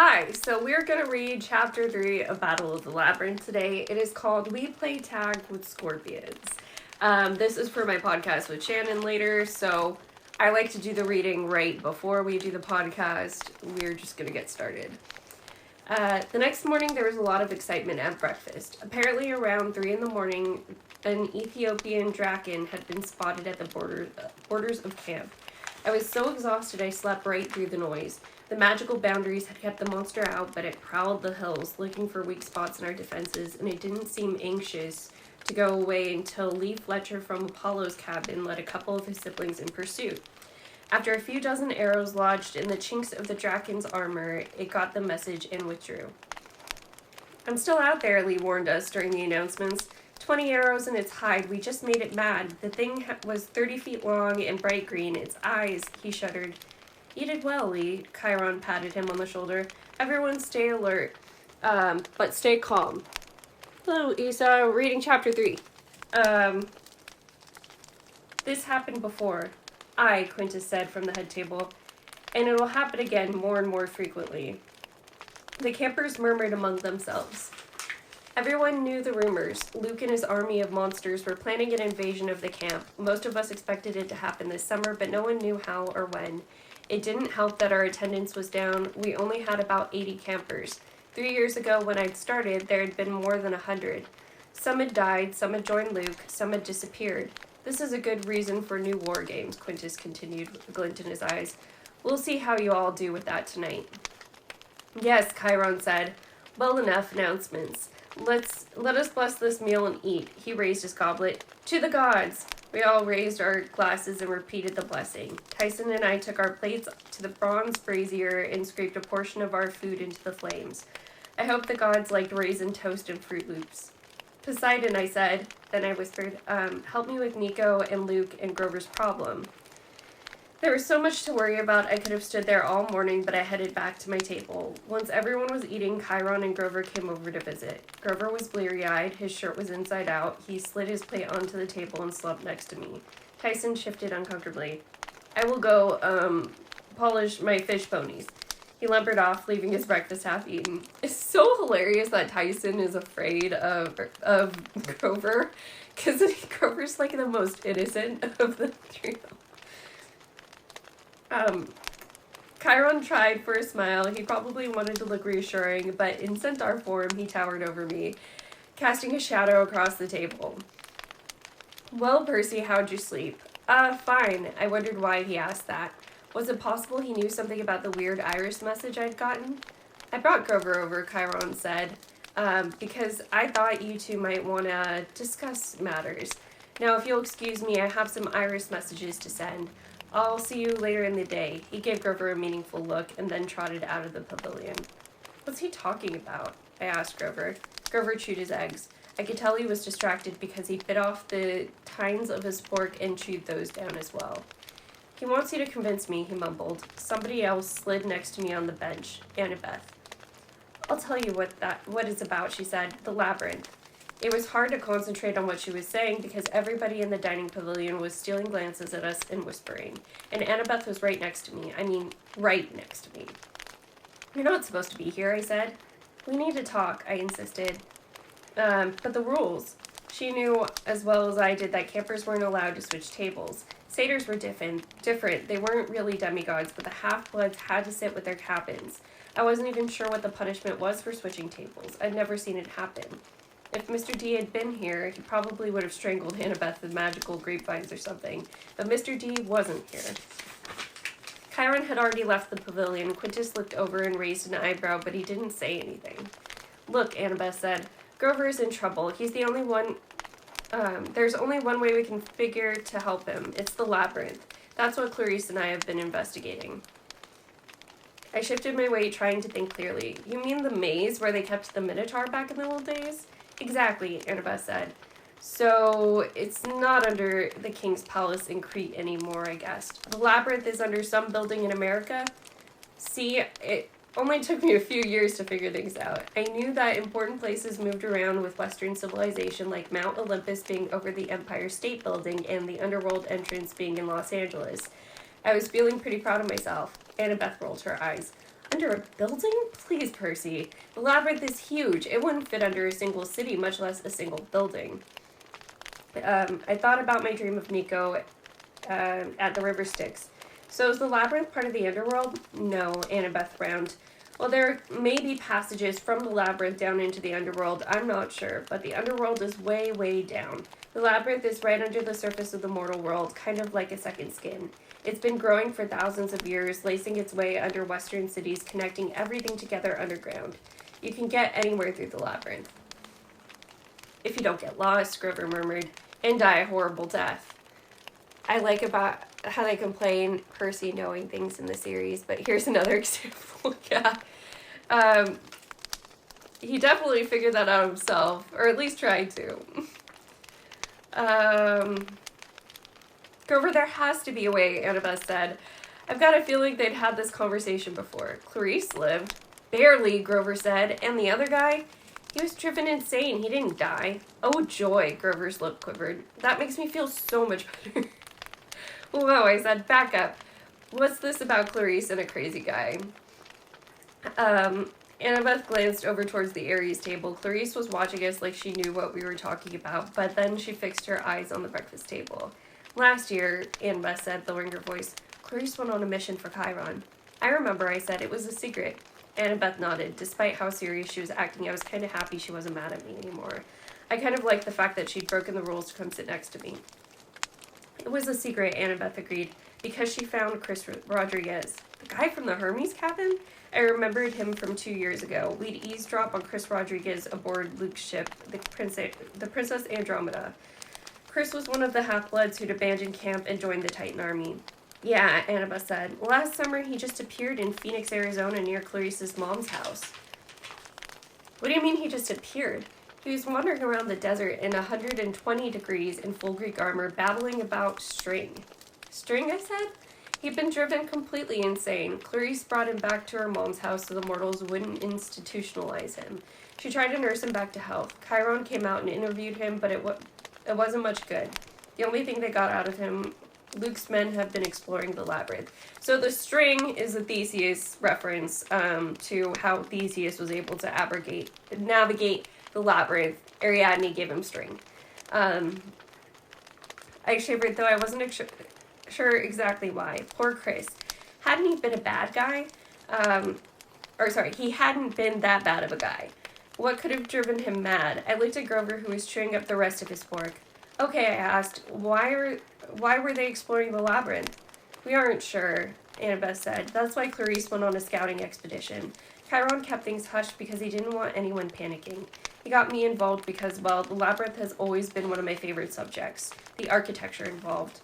Hi, so we're going to read Chapter 3 of Battle of the Labyrinth today. It is called We Play Tag with Scorpions. This is for my podcast with Shannon later, so I like to do the reading right before we do the podcast. We're just going to get started. The next morning, there was a lot of excitement at breakfast. Apparently, around 3 in the morning, an Ethiopian draken had been spotted at the borders of camp. I was so exhausted I slept right through the noise. The magical boundaries had kept the monster out, but it prowled the hills, looking for weak spots in our defenses, and it didn't seem anxious to go away until Lee Fletcher from Apollo's cabin led a couple of his siblings in pursuit. After a few dozen arrows lodged in the chinks of the draken's armor, it got the message and withdrew. "I'm still out there," Lee warned us during the announcements. 20 arrows in its hide. We just made it mad. The thing was 30 feet long and bright green. Its eyes, he shuddered. "You did well, Lee." Chiron patted him on the shoulder. "Everyone stay alert, but stay calm." Hello, Isa. Reading chapter 3. This happened before. "Aye," Quintus said from the head table. "And it'll happen again more and more frequently." The campers murmured among themselves. Everyone knew the rumors. Luke and his army of monsters were planning an invasion of the camp. Most of us expected it to happen this summer, but no one knew how or when. It didn't help that our attendance was down. We only had about 80 campers. 3 years ago, when I'd started, there had been more than 100. Some had died, some had joined Luke, some had disappeared. "This is a good reason for new war games," Quintus continued with a glint in his eyes. "We'll see how you all do with that tonight." "Yes," Chiron said. "Well enough announcements. Let us bless this meal and eat." He raised his goblet. "To the gods!" We all raised our glasses and repeated the blessing. Tyson and I took our plates to the bronze brazier and scraped a portion of our food into the flames. "I hope the gods liked raisin toast and Fruit Loops." "Poseidon," I said. Then I whispered, "Help me with Nico and Luke and Grover's problem." There was so much to worry about, I could have stood there all morning, but I headed back to my table. Once everyone was eating, Chiron and Grover came over to visit. Grover was bleary-eyed, his shirt was inside out. He slid his plate onto the table and slumped next to me. Tyson shifted uncomfortably. "I will go, polish my fish ponies." He lumbered off, leaving his breakfast half-eaten. It's so hilarious that Tyson is afraid of Grover, because Grover's like the most innocent of the trio. Chiron tried for a smile. He probably wanted to look reassuring, but in centaur form, he towered over me, casting a shadow across the table. "Well, Percy, how'd you sleep?" Fine." I wondered why he asked that. Was it possible he knew something about the weird iris message I'd gotten? "I brought Grover over," Chiron said, "because I thought you two might want to discuss matters. Now, if you'll excuse me, I have some iris messages to send. I'll see you later in the day." He gave Grover a meaningful look and then trotted out of the pavilion. "What's he talking about?" I asked Grover. Grover chewed his eggs. I could tell he was distracted because he bit off the tines of his fork and chewed those down as well. "He wants you to convince me," he mumbled. Somebody else slid next to me on the bench. Annabeth. "I'll tell you what it's about," she said. "The Labyrinth." It was hard to concentrate on what she was saying because everybody in the dining pavilion was stealing glances at us and whispering. And Annabeth was right next to me. Right next to me. "You're not supposed to be here," I said. "We need to talk," I insisted. But the rules." She knew as well as I did that campers weren't allowed to switch tables. Satyrs were different. They weren't really demigods, but the half-bloods had to sit with their cabins. I wasn't even sure what the punishment was for switching tables. I'd never seen it happen. If Mr. D had been here, he probably would have strangled Annabeth with magical grapevines or something. But Mr. D wasn't here. Chiron had already left the pavilion. Quintus looked over and raised an eyebrow, but he didn't say anything. "Look," Annabeth said, "Grover is in trouble. He's the only one... there's only one way we can figure to help him. It's the Labyrinth. That's what Clarice and I have been investigating." I shifted my weight, trying to think clearly. "You mean the maze where they kept the Minotaur back in the old days?" "Exactly," Annabeth said. "So it's not under the King's Palace in Crete anymore, I guessed. The Labyrinth is under some building in America?" See, it only took me a few years to figure things out. I knew that important places moved around with Western civilization, like Mount Olympus being over the Empire State Building and the underworld entrance being in Los Angeles. I was feeling pretty proud of myself. Annabeth rolled her eyes. Under a building? Please, Percy. The labyrinth is huge. It wouldn't fit under a single city, much less a single building. I thought about my dream of Nico at the River Styx. So is the labyrinth part of the underworld? No, Annabeth frowned. Well, there may be passages from the labyrinth down into the underworld, I'm not sure, but the underworld is way, way down. The labyrinth is right under the surface of the mortal world, kind of like a second skin. It's been growing for thousands of years, lacing its way under western cities, connecting everything together underground. You can get anywhere through the labyrinth. If you don't get lost, Grover murmured, and die a horrible death. I like about how they complain Percy knowing things in the series, but here's another example. Yeah. He definitely figured that out himself, or at least tried to. Grover, there has to be a way, Annabeth said. I've got a feeling they'd had this conversation before. Clarice lived. Barely, Grover said. And the other guy? He was driven insane. He didn't die. Oh, joy, Grover's lip quivered. That makes me feel so much better. Whoa, I said, back up. What's this about Clarice and a crazy guy? Annabeth glanced over towards the Aries table. Clarice was watching us like she knew what we were talking about, but then she fixed her eyes on the breakfast table. Last year, Annabeth said, lowering her voice, Clarice went on a mission for Chiron. I remember, I said, it was a secret. Annabeth nodded. Despite how serious she was acting, I was kind of happy she wasn't mad at me anymore. I kind of liked the fact that she'd broken the rules to come sit next to me. It was a secret, Annabeth agreed, because she found Chris Rodriguez. The guy from the Hermes cabin? I remembered him from 2 years ago. We'd eavesdrop on Chris Rodriguez aboard Luke's ship, the Princess Andromeda. Chris was one of the half-bloods who'd abandoned camp and joined the Titan army. Yeah, Annabeth said. Last summer, he just appeared in Phoenix, Arizona, near Clarice's mom's house. What do you mean he just appeared? He was wandering around the desert in 120 degrees in full Greek armor, babbling about string. String, I said? He'd been driven completely insane. Clarice brought him back to her mom's house so the mortals wouldn't institutionalize him. She tried to nurse him back to health. Chiron came out and interviewed him, but it wasn't much good. The only thing they got out of him, Luke's men have been exploring the labyrinth. So the string is a Theseus reference to how Theseus was able to navigate the labyrinth. Ariadne gave him string. I shivered, though I wasn't sure exactly why. Poor Chris. Hadn't he been a bad guy? He hadn't been that bad of a guy. What could have driven him mad? I looked at Grover, who was chewing up the rest of his fork. Okay, I asked, why were they exploring the labyrinth? We aren't sure, Annabeth said. That's why Clarice went on a scouting expedition. Chiron kept things hushed because he didn't want anyone panicking. He got me involved because, well, the labyrinth has always been one of my favorite subjects. The architecture involved.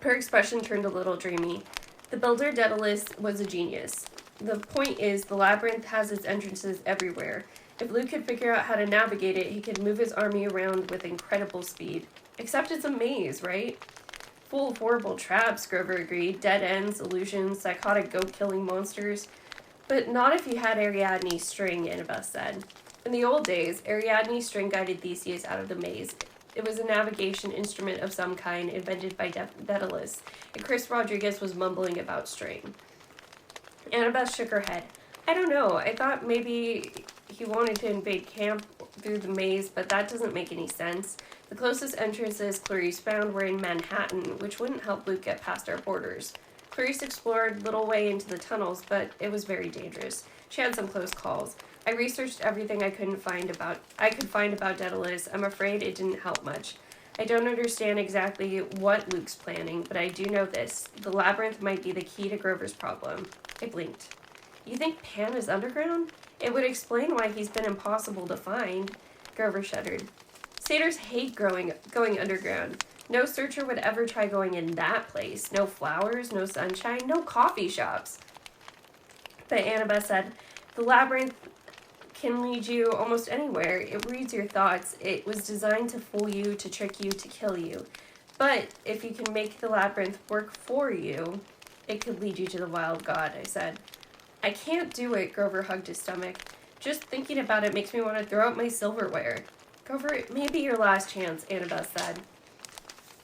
Her expression turned a little dreamy. The builder Daedalus was a genius. The point is, the labyrinth has its entrances everywhere. If Luke could figure out how to navigate it, he could move his army around with incredible speed. Except it's a maze, right? Full of horrible traps, Grover agreed. Dead ends, illusions, psychotic goat-killing monsters. But not if you had Ariadne's string, Annabeth said. In the old days, Ariadne's string guided Theseus out of the maze. It was a navigation instrument of some kind invented by Daedalus, and Chris Rodriguez was mumbling about string. Annabeth shook her head. I don't know. I thought maybe he wanted to invade camp through the maze, but that doesn't make any sense. The closest entrances Clarice found were in Manhattan, which wouldn't help Luke get past our borders. Clarice explored little way into the tunnels, but it was very dangerous. She had some close calls. I researched everything I could find about Daedalus. I'm afraid it didn't help much. I don't understand exactly what Luke's planning, but I do know this. The labyrinth might be the key to Grover's problem. I blinked. You think Pan is underground? It would explain why he's been impossible to find. Grover shuddered. Satyrs hate going underground. No searcher would ever try going in that place. No flowers, no sunshine, no coffee shops. But Annabeth said, the labyrinth can lead you almost anywhere. It reads your thoughts. It was designed to fool you, to trick you, to kill you. But if you can make the labyrinth work for you, it could lead you to the wild god, I said. I can't do it, Grover hugged his stomach. Just thinking about it makes me want to throw out my silverware. Grover, it may be your last chance, Annabeth said.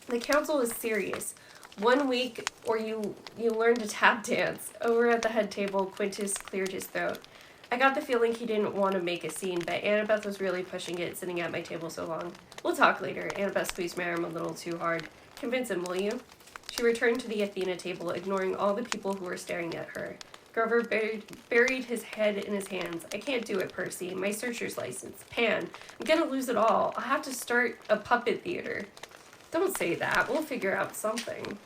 The council is serious. 1 week or you learn to tap dance. Over at the head table, Quintus cleared his throat. I got the feeling he didn't want to make a scene, but Annabeth was really pushing it, sitting at my table so long. We'll talk later. Annabeth squeezed my arm a little too hard. Convince him, will you? She returned to the Athena table, ignoring all the people who were staring at her. Grover buried his head in his hands. I can't do it, Percy. My searcher's license. Pan. I'm gonna lose it all. I'll have to start a puppet theater. Don't say that. We'll figure out something.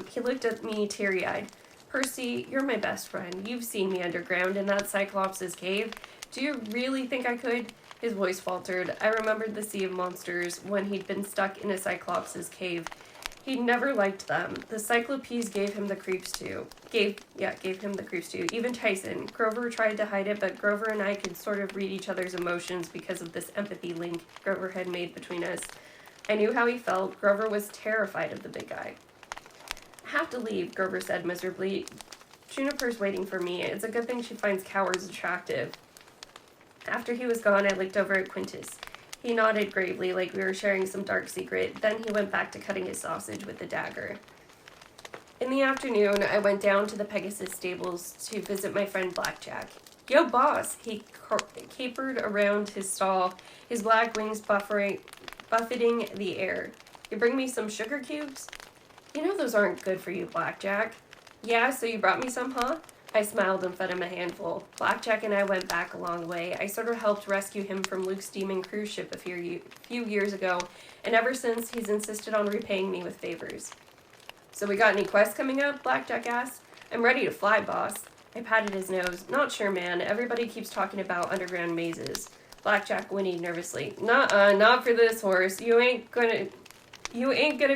He looked at me teary-eyed. Percy, you're my best friend. You've seen me underground in that Cyclops' cave. Do you really think I could? His voice faltered. I remembered the Sea of Monsters when he'd been stuck in a Cyclops' cave. He'd never liked them. The Cyclopes gave him the creeps too. Gave him the creeps too. Even Tyson. Grover tried to hide it, but Grover and I could sort of read each other's emotions because of this empathy link Grover had made between us. I knew how he felt. Grover was terrified of the big guy. I have to leave, Grover said miserably. Juniper's waiting for me. It's a good thing she finds cowards attractive. After he was gone, I looked over at Quintus. He nodded gravely, like we were sharing some dark secret. Then he went back to cutting his sausage with the dagger. In the afternoon, I went down to the Pegasus stables to visit my friend Blackjack. Yo, boss! He capered around his stall, his black wings buffeting the air. You bring me some sugar cubes? You know those aren't good for you, Blackjack. Yeah, so you brought me some, huh? I smiled and fed him a handful. Blackjack and I went back a long way. I sort of helped rescue him from Luke's demon cruise ship a few years ago, and ever since, he's insisted on repaying me with favors. So we got any quests coming up? Blackjack asked. I'm ready to fly, boss. I patted his nose. Not sure, man. Everybody keeps talking about underground mazes. Blackjack whinnied nervously. Nuh-uh, not for this horse. You ain't gonna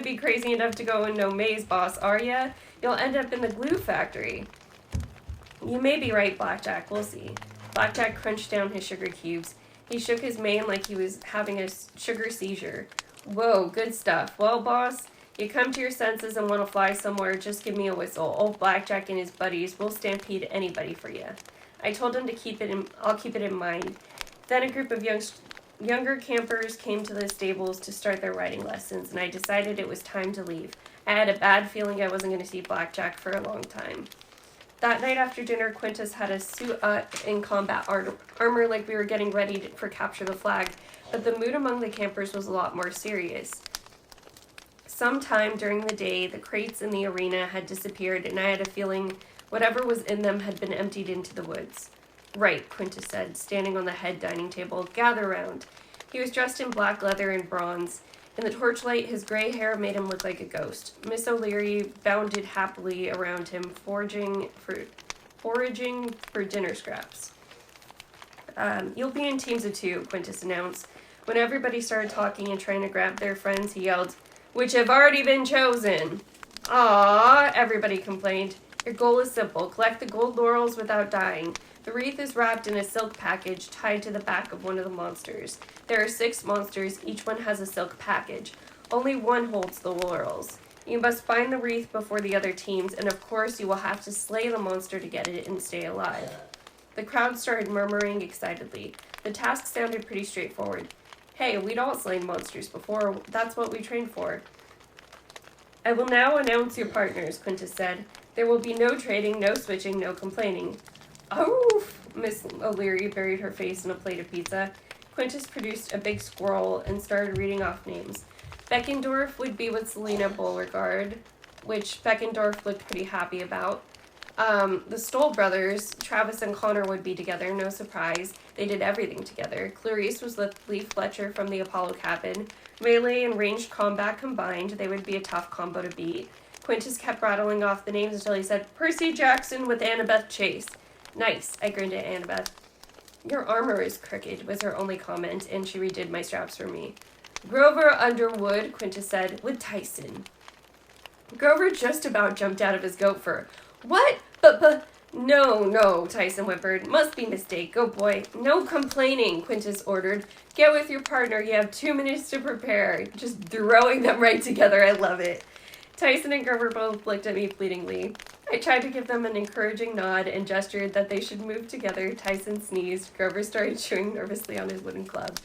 be crazy enough to go in no maze, boss, are ya? You'll end up in the glue factory. You may be right, Blackjack. We'll see. Blackjack crunched down his sugar cubes. He shook his mane like he was having a sugar seizure. Whoa, good stuff. Well, boss, you come to your senses and want to fly somewhere, just give me a whistle. Old Blackjack and his buddies will stampede anybody for you. I told him to I'll keep it in mind. Then a group of younger campers came to the stables to start their riding lessons, and I decided it was time to leave. I had a bad feeling I wasn't going to see Blackjack for a long time. That night after dinner, Quintus had us suit up in combat armor like we were getting ready for Capture the Flag, but the mood among the campers was a lot more serious. Sometime during the day, the crates in the arena had disappeared, and I had a feeling whatever was in them had been emptied into the woods. Right, Quintus said, standing on the head dining table. Gather round. He was dressed in black leather and bronze. In the torchlight, his gray hair made him look like a ghost. Miss O'Leary bounded happily around him, foraging for dinner scraps. You'll be in teams of 2, Quintus announced. When everybody started talking and trying to grab their friends, he yelled, which have already been chosen. Aww, everybody complained. Your goal is simple. Collect the gold laurels without dying. The wreath is wrapped in a silk package tied to the back of one of the monsters. There are 6 monsters. Each one has a silk package. Only one holds the laurels. You must find the wreath before the other teams, and of course you will have to slay the monster to get it and stay alive. The crowd started murmuring excitedly. The task sounded pretty straightforward. Hey, we'd all slain monsters before. That's what we trained for. I will now announce your partners, Quintus said. There will be no trading, no switching, no complaining. Oh, Miss O'Leary buried her face in a plate of pizza. Quintus produced a big scroll and started reading off names. Beckendorf would be with Selena Beauregard, which Beckendorf looked pretty happy about. The Stoll brothers, Travis and Connor, would be together, no surprise. They did everything together. Clarice was with Lee Fletcher from the Apollo cabin. Melee and ranged combat combined, they would be a tough combo to beat. Quintus kept rattling off the names until he said, Percy Jackson with Annabeth Chase. Nice, I grinned at Annabeth. Your armor is crooked, was her only comment, and she redid my straps for me. Grover Underwood, Quintus said, with Tyson. Grover just about jumped out of his goat fur. What? But, no, Tyson whimpered. Must be mistake, go boy. No complaining, Quintus ordered. Get with your partner, you have 2 minutes to prepare. Just throwing them right together, I love it. Tyson and Grover both looked at me pleadingly. I tried to give them an encouraging nod and gestured that they should move together. Tyson sneezed. Grover started chewing nervously on his wooden club.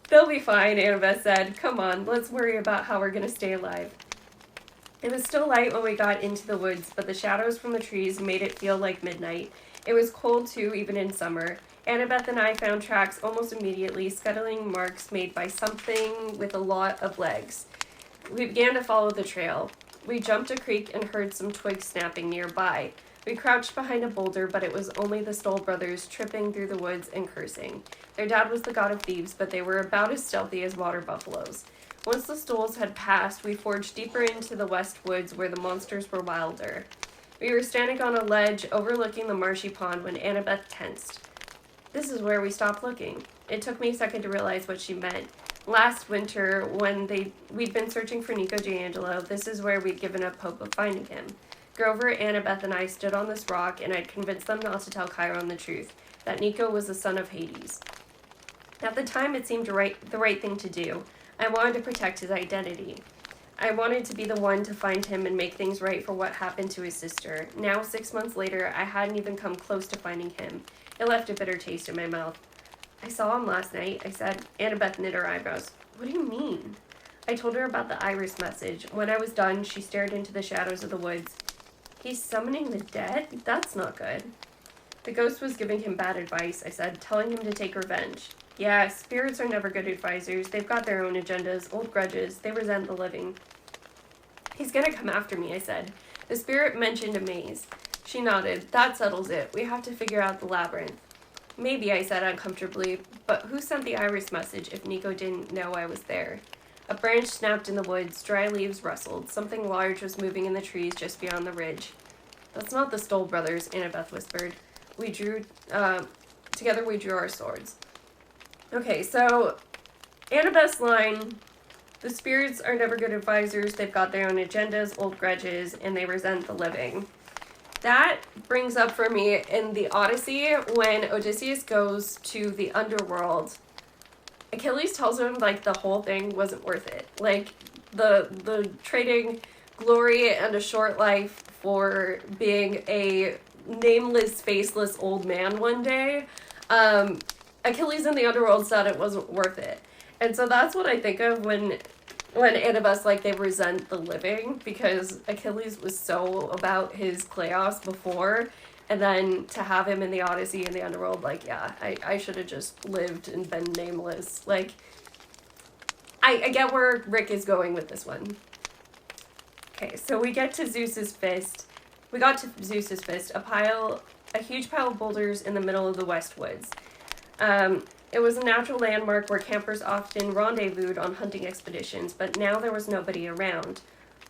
They'll be fine, Annabeth said. Come on, let's worry about how we're going to stay alive. It was still light when we got into the woods, but the shadows from the trees made it feel like midnight. It was cold, too, even in summer. Annabeth and I found tracks almost immediately, scuttling marks made by something with a lot of legs. We began to follow the trail. We jumped a creek and heard some twigs snapping nearby. We crouched behind a boulder, but it was only the Stoll brothers tripping through the woods and cursing. Their dad was the god of thieves, but they were about as stealthy as water buffaloes. Once the Stolls had passed, we forged deeper into the west woods where the monsters were wilder. We were standing on a ledge overlooking the marshy pond when Annabeth tensed. This is where we stopped looking. It took me a second to realize what she meant. Last winter, when we'd been searching for Nico D'Angelo, this is where we'd given up hope of finding him. Grover, Annabeth, and I stood on this rock, and I'd convinced them not to tell Chiron the truth, that Nico was the son of Hades. At the time, it seemed the right thing to do. I wanted to protect his identity. I wanted to be the one to find him and make things right for what happened to his sister. Now, 6 months later, I hadn't even come close to finding him. It left a bitter taste in my mouth. I saw him last night, I said. Annabeth knit her eyebrows. What do you mean? I told her about the iris message. When I was done, she stared into the shadows of the woods. He's summoning the dead? That's not good. The ghost was giving him bad advice, I said, telling him to take revenge. Yeah, spirits are never good advisors. They've got their own agendas, old grudges. They resent the living. He's gonna come after me, I said. The spirit mentioned a maze. She nodded. That settles it. We have to figure out the labyrinth. Maybe, I said uncomfortably, but who sent the iris message if Nico didn't know I was there? A branch snapped in the woods, dry leaves rustled. Something large was moving in the trees just beyond the ridge. That's not the Stoll brothers, Annabeth whispered. Together we drew our swords. Okay, so Annabeth's line, the spirits are never good advisors, they've got their own agendas, old grudges, and they resent the living. That brings up for me in the Odyssey, when Odysseus goes to the underworld, Achilles tells him, like, the whole thing wasn't worth it. Like, the trading glory and a short life for being a nameless, faceless old man one day, Achilles in the underworld said it wasn't worth it. And so that's what I think of when Annabeth's like, they resent the living, because Achilles was so about his Kleos before, and then to have him in the Odyssey in the underworld, like, yeah, I should have just lived and been nameless. Like, I get where Rick is going with this one. Okay, so we got to Zeus's fist, a huge pile of boulders in the middle of the West Woods. It was a natural landmark where campers often rendezvoused on hunting expeditions, but now there was nobody around.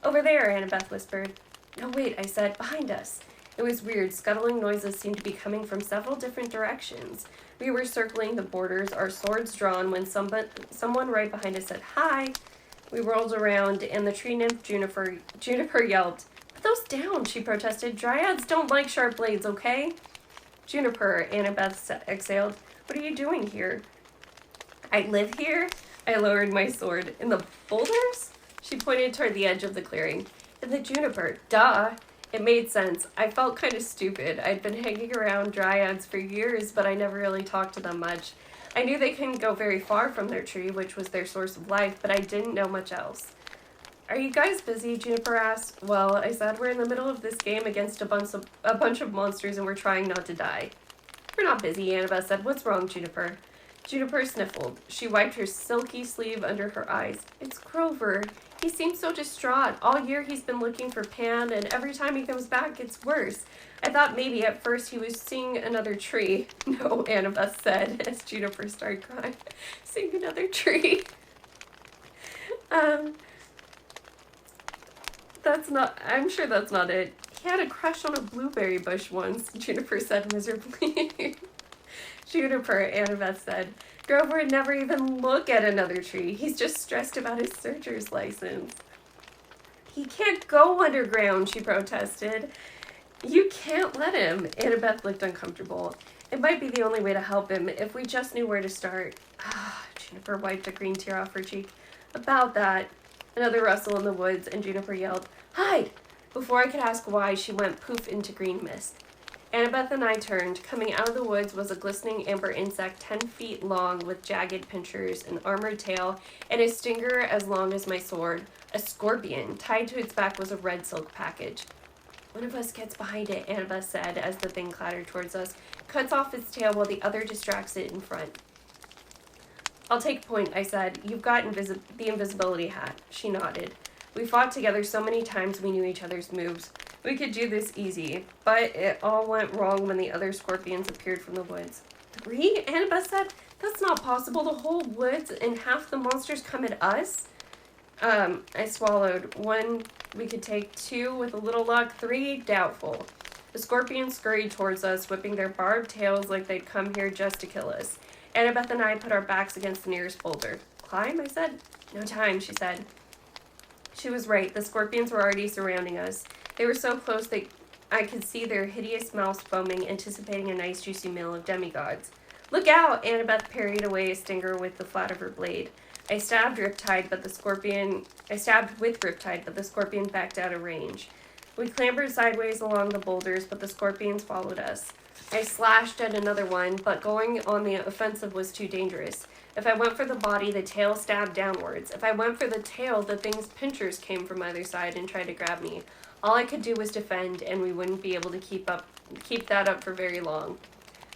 Over there, Annabeth whispered. No, wait, I said, behind us. It was weird. Scuttling noises seemed to be coming from several different directions. We were circling the borders, our swords drawn, when someone right behind us said, hi. We rolled around, and the tree nymph Juniper yelped. Put those down, she protested. Dryads don't like sharp blades, okay? Juniper, Annabeth exhaled. What are you doing here? I live here? I lowered my sword. In the boulders? She pointed toward the edge of the clearing. In the juniper. Duh. It made sense. I felt kind of stupid. I'd been hanging around dryads for years, but I never really talked to them much. I knew they couldn't go very far from their tree, which was their source of life, but I didn't know much else. Are you guys busy? Juniper asked. Well, I said, we're in the middle of this game against a bunch of monsters and we're trying not to die. We're not busy, Annabeth said. What's wrong, Juniper? Juniper sniffled. She wiped her silky sleeve under her eyes. It's Grover. He seems so distraught. All year he's been looking for Pan, and every time he comes back, it's worse. I thought maybe at first he was seeing another tree. No, Annabeth said, as Juniper started crying. Seeing another tree. I'm sure that's not it. He had a crush on a blueberry bush once, Juniper said miserably. Juniper, Annabeth said. Grover would never even look at another tree. He's just stressed about his searcher's license. He can't go underground, she protested. You can't let him. Annabeth looked uncomfortable. It might be the only way to help him if we just knew where to start. Juniper wiped a green tear off her cheek. About that. Another rustle in the woods, and Juniper yelled, Hide! Before I could ask why, she went poof into green mist. Annabeth and I turned. Coming out of the woods was a glistening amber insect 10 feet long with jagged pincers, an armored tail, and a stinger as long as my sword. A scorpion. Tied to its back was a red silk package. One of us gets behind it, Annabeth said as the thing clattered towards us, cuts off its tail while the other distracts it in front. I'll take point, I said. You've got the invisibility hat. She nodded. We fought together so many times we knew each other's moves. We could do this easy, but it all went wrong when the other scorpions appeared from the woods. 3? Annabeth said. That's not possible. The whole woods and half the monsters come at us? I swallowed. 1, we could take. 2, with a little luck. 3, doubtful. The scorpions scurried towards us, whipping their barbed tails like they'd come here just to kill us. Annabeth and I put our backs against the nearest boulder. Climb, I said. No time, she said. She was right. The scorpions were already surrounding us. They were so close that I could see their hideous mouths foaming, anticipating a nice juicy meal of demigods. Look out! Annabeth parried away a stinger with the flat of her blade. I stabbed with Riptide, but the scorpion backed out of range. We clambered sideways along the boulders, but the scorpions followed us. I slashed at another one, but going on the offensive was too dangerous. If I went for the body, the tail stabbed downwards. If I went for the tail, the thing's pinchers came from either side and tried to grab me. All I could do was defend, and we wouldn't be able to keep that up for very long.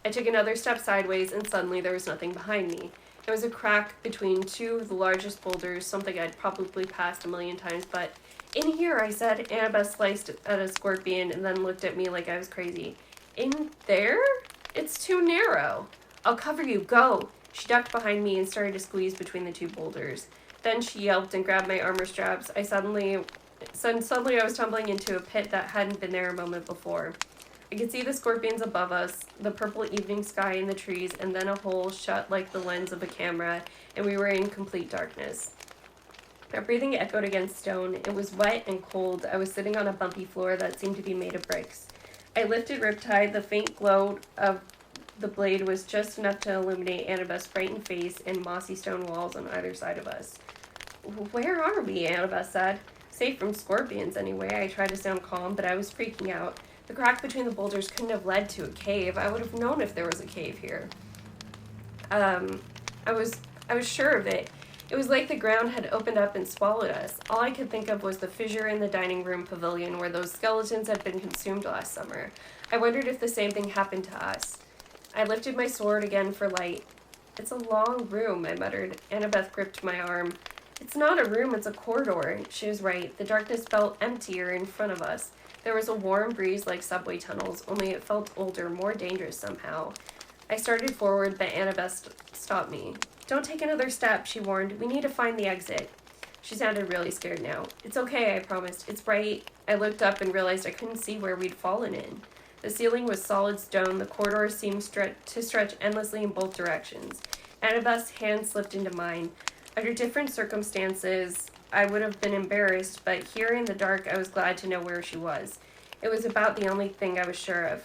I took another step sideways, and suddenly there was nothing behind me. There was a crack between 2 of the largest boulders, something I'd probably passed a million times, but in here, I said. Annabeth sliced at a scorpion and then looked at me like I was crazy. In there? It's too narrow. I'll cover you, go. She ducked behind me and started to squeeze between the 2 boulders. Then she yelped and grabbed my armor straps. Suddenly I was tumbling into a pit that hadn't been there a moment before. I could see the scorpions above us, the purple evening sky in the trees, and then a hole shut like the lens of a camera, and we were in complete darkness. My breathing echoed against stone. It was wet and cold. I was sitting on a bumpy floor that seemed to be made of bricks. I lifted Riptide. The faint glow of the blade was just enough to illuminate Annabeth's frightened face and mossy stone walls on either side of us. Where are we? Annabeth said. Safe from scorpions, anyway. I tried to sound calm, but I was freaking out. The crack between the boulders couldn't have led to a cave. I would have known if there was a cave here. I was sure of it. It was like the ground had opened up and swallowed us. All I could think of was the fissure in the dining room pavilion where those skeletons had been consumed last summer. I wondered if the same thing happened to us. I lifted my sword again for light. It's a long room, I muttered. Annabeth gripped my arm. It's not a room, it's a corridor. She was right. The darkness felt emptier in front of us. There was a warm breeze like subway tunnels, only it felt older, more dangerous somehow. I started forward, but Annabeth stopped me. Don't take another step, she warned. We need to find the exit. She sounded really scared now. It's okay, I promised. It's bright. I looked up and realized I couldn't see where we'd fallen in. The ceiling was solid stone. The corridor seemed to stretch endlessly in both directions. Annabeth's hand slipped into mine. Under different circumstances, I would have been embarrassed, but here in the dark, I was glad to know where she was. It was about the only thing I was sure of.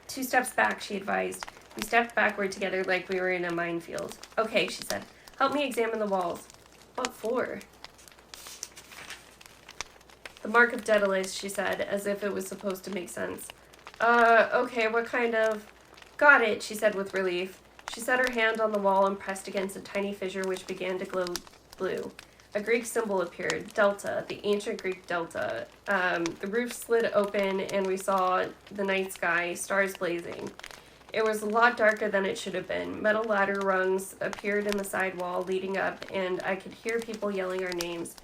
2 steps back, she advised. We stepped backward together like we were in a minefield. Okay, she said. Help me examine the walls. What for? The mark of Daedalus, she said, as if it was supposed to make sense. Okay, what kind of... Got it, she said with relief. She set her hand on the wall and pressed against a tiny fissure which began to glow blue. A Greek symbol appeared, delta, the ancient Greek delta. The roof slid open and we saw the night sky, stars blazing. It was a lot darker than it should have been. Metal ladder rungs appeared in the side wall leading up, and I could hear people yelling our names.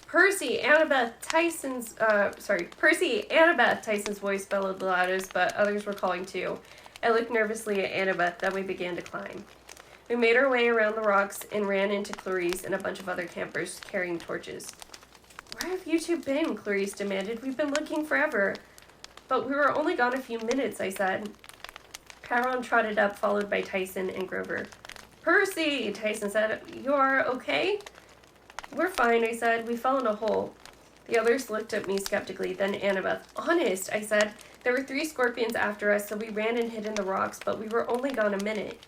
Percy, Annabeth, Tyson's voice bellowed the loudest, but others were calling too. I looked nervously at Annabeth, then we began to climb. We made our way around the rocks and ran into Clarice and a bunch of other campers carrying torches. Where have you 2 been? Clarice demanded. We've been looking forever. But we were only gone a few minutes, I said. Chiron trotted up, followed by Tyson and Grover. Percy, Tyson said. You're okay? We're fine, I said. We fell in a hole. The others looked at me skeptically, then Annabeth. Honest, I said. There were 3 scorpions after us, so we ran and hid in the rocks, but we were only gone a minute.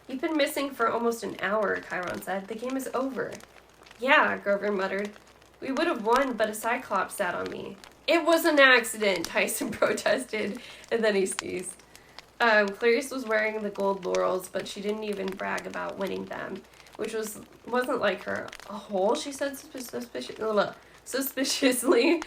You've been missing for almost an hour, Chiron said. The game is over. Yeah, Grover muttered. We would have won, but a cyclops sat on me. It was an accident, Tyson protested, and then he sneezed. Clarice was wearing the gold laurels, but she didn't even brag about winning them. which wasn't like her. A hole, she said suspiciously.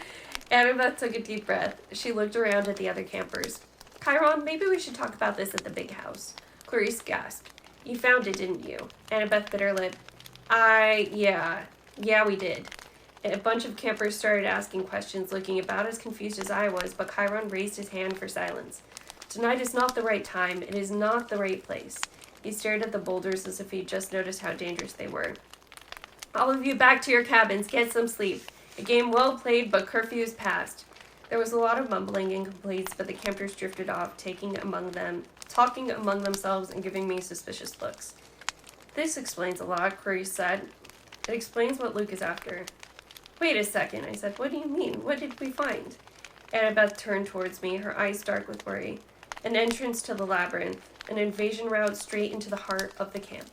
Annabeth took a deep breath. She looked around at the other campers. Chiron, maybe we should talk about this at the big house. Clarice gasped. You found it, didn't you? Annabeth bit her lip. Yeah, we did. A bunch of campers started asking questions, looking about as confused as I was, but Chiron raised his hand for silence. Tonight is not the right time. It is not the right place. He stared at the boulders as if he'd just noticed how dangerous they were. All of you back to your cabins. Get some sleep. A game well played, but curfew is past. There was a lot of mumbling and complaints, but the campers drifted off, talking among themselves and giving me suspicious looks. This explains a lot, Clarice said. It explains what Luke is after. Wait a second, I said. What do you mean? What did we find? Annabeth turned towards me, her eyes dark with worry. An entrance to the Labyrinth, an invasion route straight into the heart of the camp.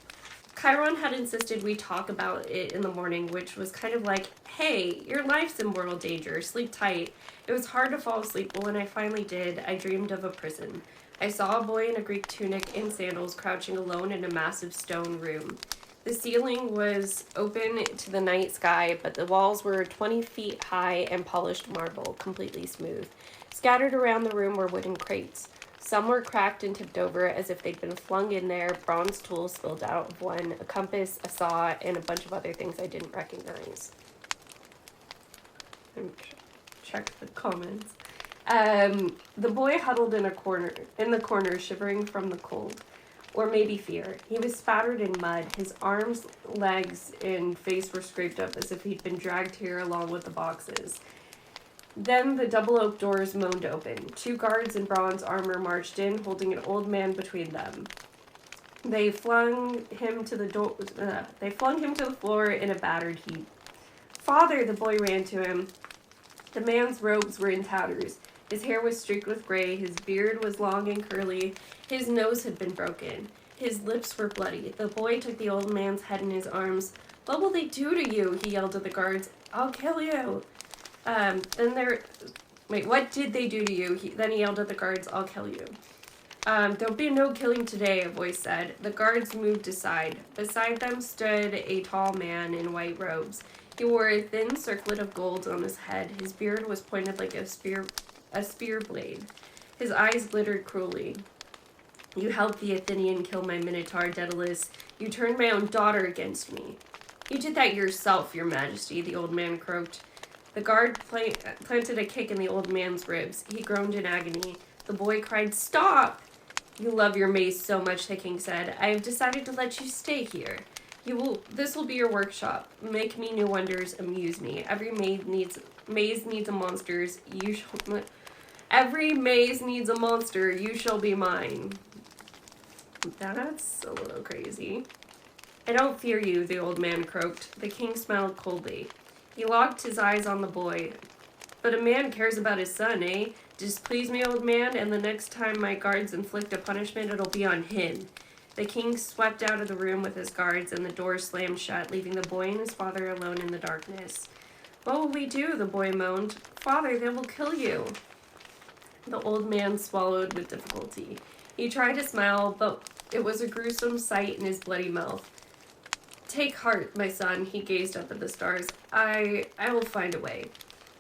Chiron had insisted we talk about it in the morning, which was kind of like, hey, your life's in mortal danger, sleep tight. It was hard to fall asleep, but when I finally did, I dreamed of a prison. I saw a boy in a Greek tunic and sandals crouching alone in a massive stone room. The ceiling was open to the night sky, but the walls were 20 feet high and polished marble, completely smooth. Scattered around the room were wooden crates. Some were cracked and tipped over as if they'd been flung in there, bronze tools spilled out of one, a compass, a saw, and a bunch of other things I didn't recognize. Check the comments. The boy huddled in the corner, shivering from the cold. Or maybe fear. He was spattered in mud. His arms, legs, and face were scraped up as if he'd been dragged here along with the boxes. Then the double oak doors moaned open. 2 guards in bronze armor marched in, holding an old man between them. They flung him to the floor in a battered heap. Father, the boy ran to him. The man's robes were in tatters. His hair was streaked with gray. His beard was long and curly. His nose had been broken. His lips were bloody. The boy took the old man's head in his arms. What will they do to you? He yelled at the guards. I'll kill you. What did they do to you? Then he yelled at the guards, I'll kill you. There'll be no killing today, a voice said. The guards moved aside. Beside them stood a tall man in white robes. He wore a thin circlet of gold on his head. His beard was pointed like a spear blade. His eyes glittered cruelly. You helped the Athenian kill my Minotaur, Daedalus. You turned my own daughter against me. You did that yourself, your majesty, the old man croaked. The guard planted a kick in the old man's ribs. He groaned in agony. The boy cried, Stop! You love your maze so much, the king said. I have decided to let you stay here. This will be your workshop. Make me new wonders, amuse me. Every maze needs a monster. Every maze needs a monster. You shall be mine. That's a little crazy. I don't fear you, the old man croaked. The king smiled coldly. He locked his eyes on the boy. But a man cares about his son, eh? Displease me, old man, and the next time my guards inflict a punishment, it'll be on him. The king swept out of the room with his guards, and the door slammed shut, leaving the boy and his father alone in the darkness. What will we do? The boy moaned. Father, they will kill you. The old man swallowed with difficulty. He tried to smile, but it was a gruesome sight in his bloody mouth. Take heart, my son, he gazed up at the stars. I will find a way.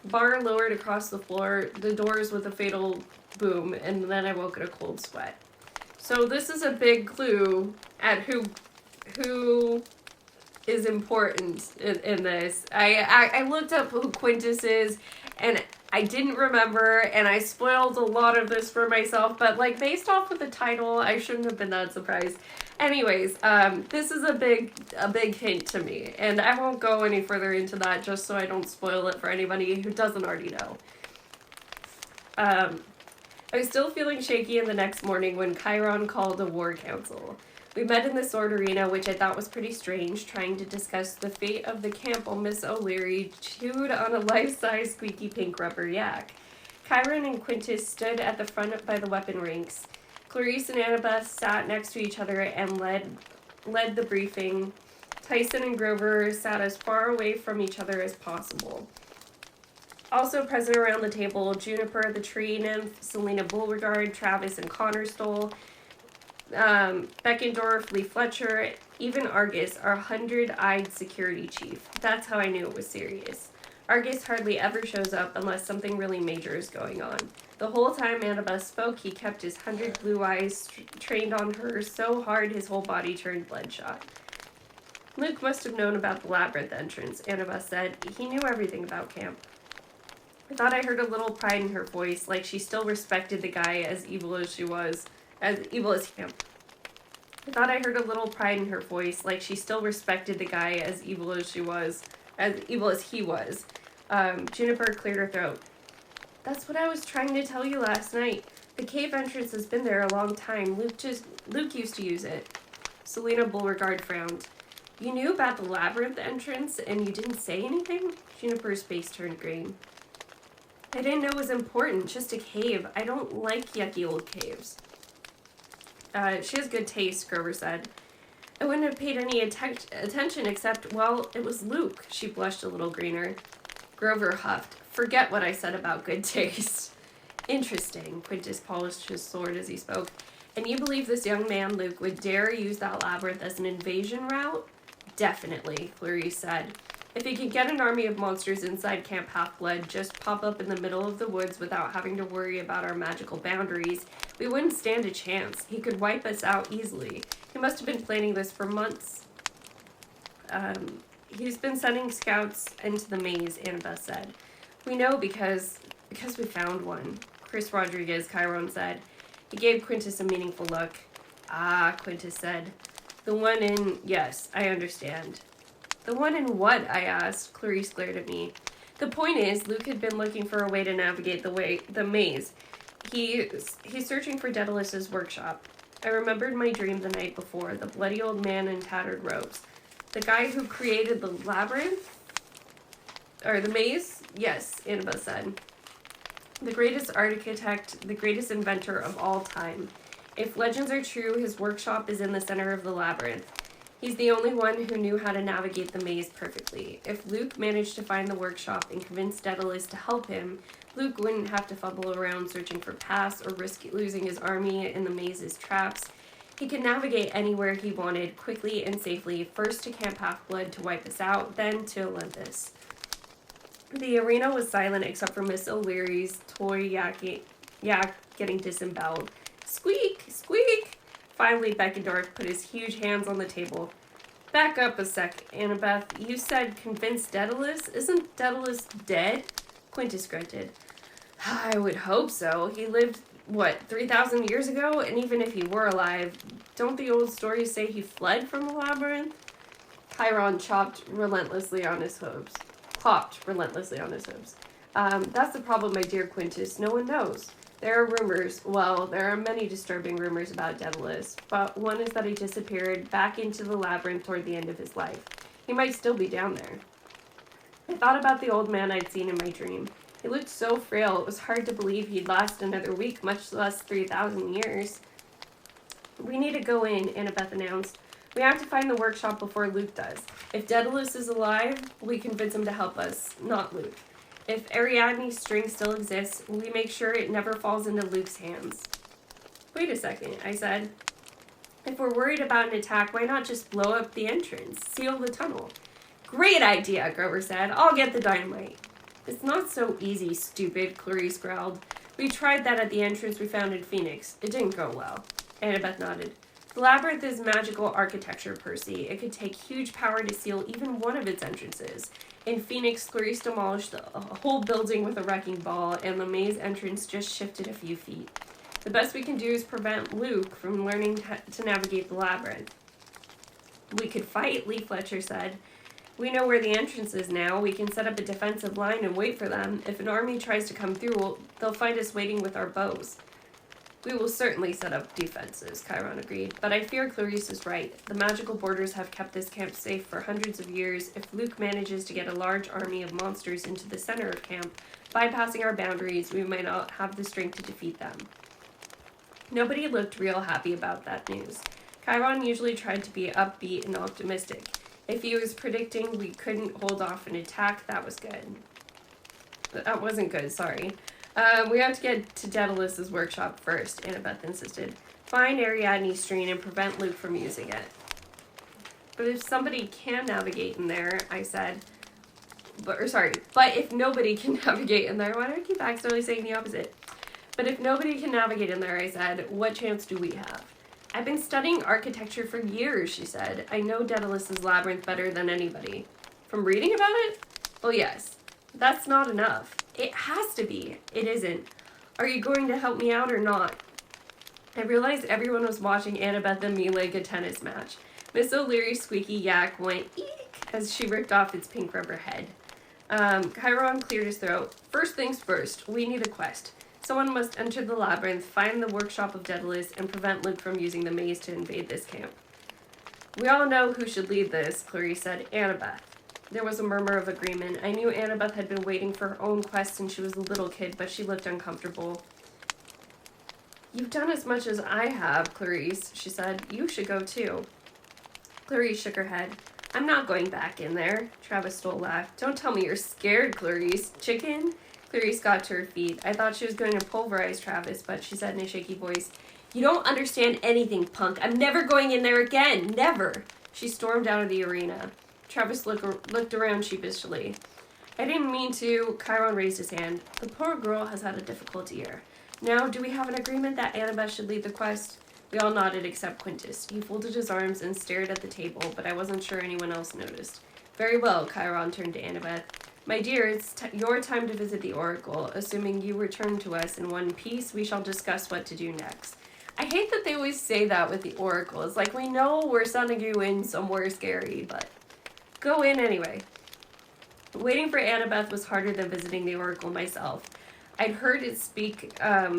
Bar lowered across the floor, the doors with a fatal boom, and then I woke in a cold sweat. So this is a big clue at who is important in this. I looked up who Quintus is, and I didn't remember, and I spoiled a lot of this for myself, but like based off of the title, I shouldn't have been that surprised. Anyways, this is a big hint to me, and I won't go any further into that just so I don't spoil it for anybody who doesn't already know. I was still feeling shaky in the next morning when Chiron called a war council. We met in the sword arena, which I thought was pretty strange, trying to discuss the fate of the camp while Miss O'Leary chewed on a life-size squeaky pink rubber yak. Chiron and Quintus stood at the front by the weapon ranks. Clarice and Annabeth sat next to each other and led the briefing. Tyson and Grover sat as far away from each other as possible. Also present around the table, Juniper, the tree nymph, Selena Beauregard, Travis and Connor Stoll, Beckendorf, Lee Fletcher, Even Argus, our 100-eyed security chief. That's how I knew it was serious. Argus hardly ever shows up unless something really major is going on. The whole time Annabeth spoke, he kept his 100 blue eyes trained on her so hard his whole body turned bloodshot. Luke must have known about the Labyrinth entrance, Annabeth said. He knew everything about camp. I thought I heard a little pride in her voice, like she still respected the guy as evil as she was, as evil as camp. I thought I heard a little pride in her voice, like she still respected the guy as evil as she was, as evil as he was. Juniper cleared her throat. That's what I was trying to tell you last night. The cave entrance has been there a long time. Luke used to use it. Selena Beauregard frowned. You knew about the Labyrinth entrance and you didn't say anything? Juniper's face turned green. I didn't know it was important, just a cave. I don't like yucky old caves. She has good taste, Grover said. I wouldn't have paid any attention except, well, it was Luke. She blushed a little greener. Grover huffed. Forget what I said about good taste. Interesting, Quintus polished his sword as he spoke. And you believe this young man, Luke, would dare use that labyrinth as an invasion route? Definitely, Clarice said. If he could get an army of monsters inside Camp Half-Blood, just pop up in the middle of the woods without having to worry about our magical boundaries, we wouldn't stand a chance. He could wipe us out easily. He must have been planning this for months. He's been sending scouts into the maze, Annabeth said. We know because we found one, Chris Rodriguez, Chiron said. He gave Quintus a meaningful look. Ah, Quintus said. The one in... Yes, I understand. The one in what? I asked. Clarice glared at me. The point is, Luke had been looking for a way to navigate the maze. He's searching for Daedalus's workshop. I remembered my dream the night before, the bloody old man in tattered robes. The guy who created the labyrinth? Or the maze? Yes, Annabeth said. The greatest architect, the greatest inventor of all time. If legends are true, his workshop is in the center of the labyrinth. He's the only one who knew how to navigate the maze perfectly. If Luke managed to find the workshop and convince Daedalus to help him, Luke wouldn't have to fumble around searching for paths or risk losing his army in the maze's traps. He could navigate anywhere he wanted, quickly and safely, first to Camp Half-Blood to wipe us out, then to Olympus. The arena was silent except for Miss O'Leary's toy yak getting disemboweled. Squeak! Squeak! Finally, Beckendorf put his huge hands on the table. Back up a sec, Annabeth. You said convince Daedalus? Isn't Daedalus dead? Quintus grunted. I would hope so. He lived, 3,000 years ago? And even if he were alive, don't the old stories say he fled from the labyrinth? Chiron chopped relentlessly on his hooves. That's the problem, my dear Quintus. No one knows. There are rumors, there are many disturbing rumors about Daedalus, but one is that he disappeared back into the labyrinth toward the end of his life. He might still be down there. I thought about the old man I'd seen in my dream. He looked so frail, it was hard to believe he'd last another week, much less 3,000 years. We need to go in, Annabeth announced. We have to find the workshop before Luke does. If Daedalus is alive, we convince him to help us, not Luke. If Ariadne's string still exists, we make sure it never falls into Luke's hands. Wait a second, I said. If we're worried about an attack, why not just blow up the entrance? Seal the tunnel. Great idea, Grover said. I'll get the dynamite. It's not so easy, stupid, Clarice growled. We tried that at the entrance we found in Phoenix. It didn't go well. Annabeth nodded. The labyrinth is magical architecture, Percy. It could take huge power to seal even one of its entrances. In Phoenix, Clarice demolished a whole building with a wrecking ball, and the maze entrance just shifted a few feet. The best we can do is prevent Luke from learning to navigate the labyrinth. We could fight, Lee Fletcher said. We know where the entrance is now. We can set up a defensive line and wait for them. If an army tries to come through, they'll find us waiting with our bows. We will certainly set up defenses, Chiron agreed, but I fear Clarice is right. The magical borders have kept this camp safe for hundreds of years. If Luke manages to get a large army of monsters into the center of camp, bypassing our boundaries, we might not have the strength to defeat them. Nobody looked real happy about that news. Chiron usually tried to be upbeat and optimistic. If he was predicting we couldn't hold off an attack, that was good. That wasn't good, sorry. We have to get to Daedalus's workshop first, Annabeth insisted. Find Ariadne's string and prevent Luke from using it. But if somebody can navigate in there, I said, but if nobody can navigate in there, why do I keep accidentally saying the opposite? But if nobody can navigate in there, I said, what chance do we have? I've been studying architecture for years, she said. I know Daedalus's Labyrinth better than anybody. From reading about it? Well, yes. That's not enough. It has to be. It isn't. Are you going to help me out or not? I realized everyone was watching Annabeth and me like a tennis match. Miss O'Leary's squeaky yak went eek as she ripped off its pink rubber head. Chiron cleared his throat. First things first, we need a quest. Someone must enter the labyrinth, find the workshop of Daedalus, and prevent Luke from using the maze to invade this camp. We all know who should lead this, Clarice said. Annabeth. There was a murmur of agreement. I knew Annabeth had been waiting for her own quest since she was a little kid, but she looked uncomfortable. You've done as much as I have, Clarice, she said. You should go too. Clarice shook her head. I'm not going back in there. Travis Stoll laughed. Don't tell me you're scared, Clarice. Chicken? Clarice got to her feet. I thought she was going to pulverize Travis, but she said in a shaky voice, You don't understand anything, punk. I'm never going in there again. Never. She stormed out of the arena. Travis looked around sheepishly. I didn't mean to. Chiron raised his hand. The poor girl has had a difficult year. Now, do we have an agreement that Annabeth should lead the quest? We all nodded except Quintus. He folded his arms and stared at the table, but I wasn't sure anyone else noticed. Very well, Chiron turned to Annabeth. My dear, it's your time to visit the Oracle. Assuming you return to us in one piece, we shall discuss what to do next. I hate that they always say that with the Oracle. It's like, we know we're sending you in somewhere scary, but go in anyway. Waiting for Annabeth was harder than visiting the Oracle myself. I'd heard it speak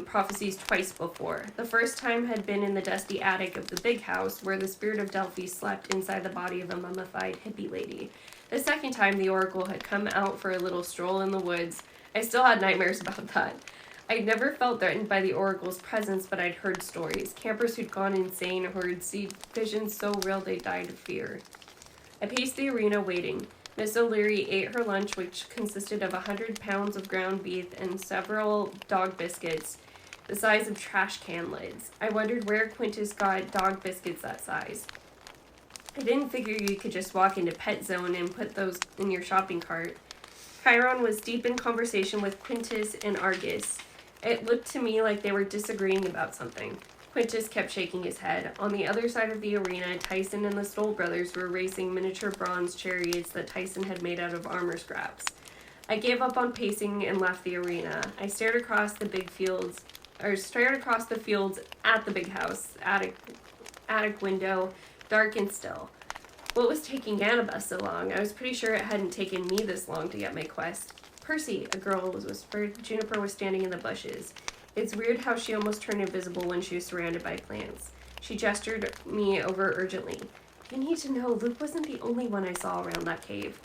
prophecies twice before. The first time had been in the dusty attic of the big house, where the spirit of Delphi slept inside the body of a mummified hippie lady. The second time, the Oracle had come out for a little stroll in the woods. I still had nightmares about that. I'd never felt threatened by the Oracle's presence, but I'd heard stories. Campers who'd gone insane or who'd seen visions so real they died of fear. I paced the arena waiting. Miss O'Leary ate her lunch, which consisted of 100 pounds of ground beef and several dog biscuits, the size of trash can lids. I wondered where Quintus got dog biscuits that size. I didn't figure you could just walk into Pet Zone and put those in your shopping cart. Chiron was deep in conversation with Quintus and Argus. It looked to me like they were disagreeing about something. Quintus kept shaking his head. On the other side of the arena, Tyson and the Stoll brothers were racing miniature bronze chariots that Tyson had made out of armor scraps. I gave up on pacing and left the arena. I stared across the fields at the big house, attic window, dark and still. What was taking Annabeth so long? I was pretty sure it hadn't taken me this long to get my quest. Percy, a girl was whispered. Juniper was standing in the bushes. It's weird how she almost turned invisible when she was surrounded by plants. She gestured me over urgently. You need to know, Luke wasn't the only one I saw around that cave.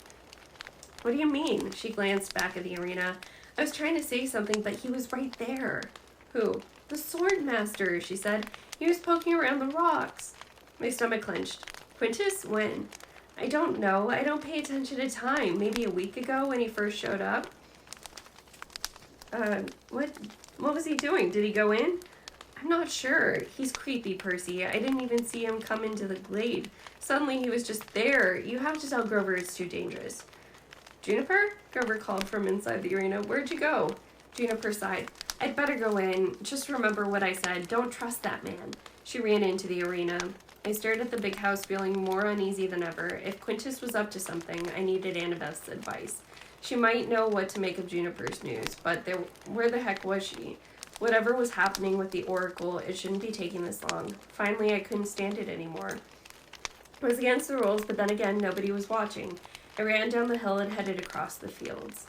What do you mean? She glanced back at the arena. I was trying to say something, but he was right there. Who? The sword master, she said. He was poking around the rocks. My stomach clenched. Quintus? When? I don't know. I don't pay attention to time. Maybe a week ago when he first showed up? What was he doing? Did he go in? I'm not sure. He's creepy, Percy. I didn't even see him come into the glade. Suddenly he was just there. You have to tell Grover it's too dangerous. Juniper? Grover called from inside the arena. Where'd you go? Juniper sighed. I'd better go in. Just remember what I said. Don't trust that man. She ran into the arena. I stared at the big house, feeling more uneasy than ever. If Quintus was up to something, I needed Annabeth's advice. She might know what to make of Juniper's news, but where the heck was she? Whatever was happening with the Oracle, it shouldn't be taking this long. Finally, I couldn't stand it anymore. It was against the rules, but then again, nobody was watching. I ran down the hill and headed across the fields.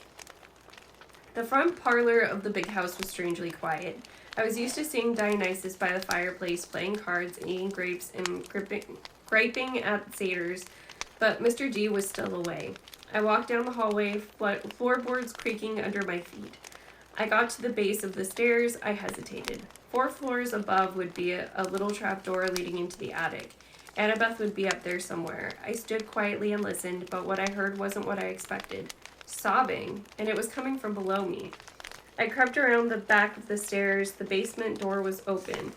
The front parlor of the big house was strangely quiet. I was used to seeing Dionysus by the fireplace, playing cards, eating grapes, and griping at satyrs, but Mr. D was still away. I walked down the hallway, floorboards creaking under my feet. I got to the base of the stairs. I hesitated. 4 floors above would be a little trapdoor leading into the attic. Annabeth would be up there somewhere. I stood quietly and listened, but what I heard wasn't what I expected. Sobbing, and it was coming from below me. I crept around the back of the stairs. The basement door was open.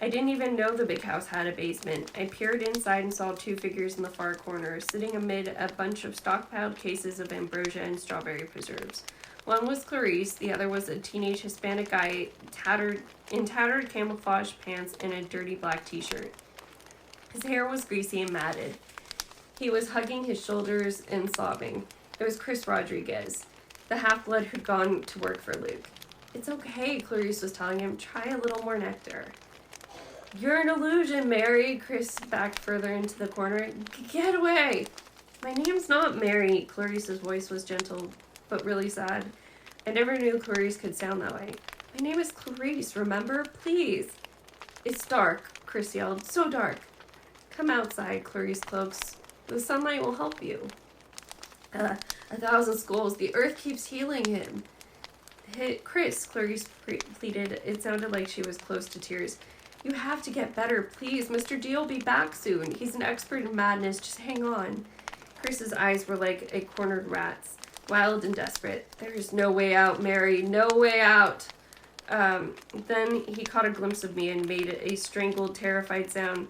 I didn't even know the big house had a basement. I peered inside and saw two figures in the far corner, sitting amid a bunch of stockpiled cases of ambrosia and strawberry preserves. One was Clarice, the other was a teenage Hispanic guy in tattered camouflage pants and a dirty black t-shirt. His hair was greasy and matted. He was hugging his shoulders and sobbing. It was Chris Rodriguez, the half-blood who'd gone to work for Luke. "It's okay," Clarice was telling him. "Try a little more nectar." "You're an illusion, Mary." Chris backed further into the corner. "Get away!" "My name's not Mary." Clarice's voice was gentle, but really sad. I never knew Clarice could sound that way. "My name is Clarice, remember? Please." "It's dark," Chris yelled. "So dark." "Come outside," Clarice coaxed. "The sunlight will help you." 1,000 skulls. The earth keeps healing him." "Chris," Clarice pleaded. It sounded like she was close to tears. "You have to get better, please. Mr. D will be back soon. He's an expert in madness. Just hang on." Chris's eyes were like a cornered rat's, wild and desperate. "There's no way out, Mary. No way out." Then he caught a glimpse of me and made a strangled, terrified sound.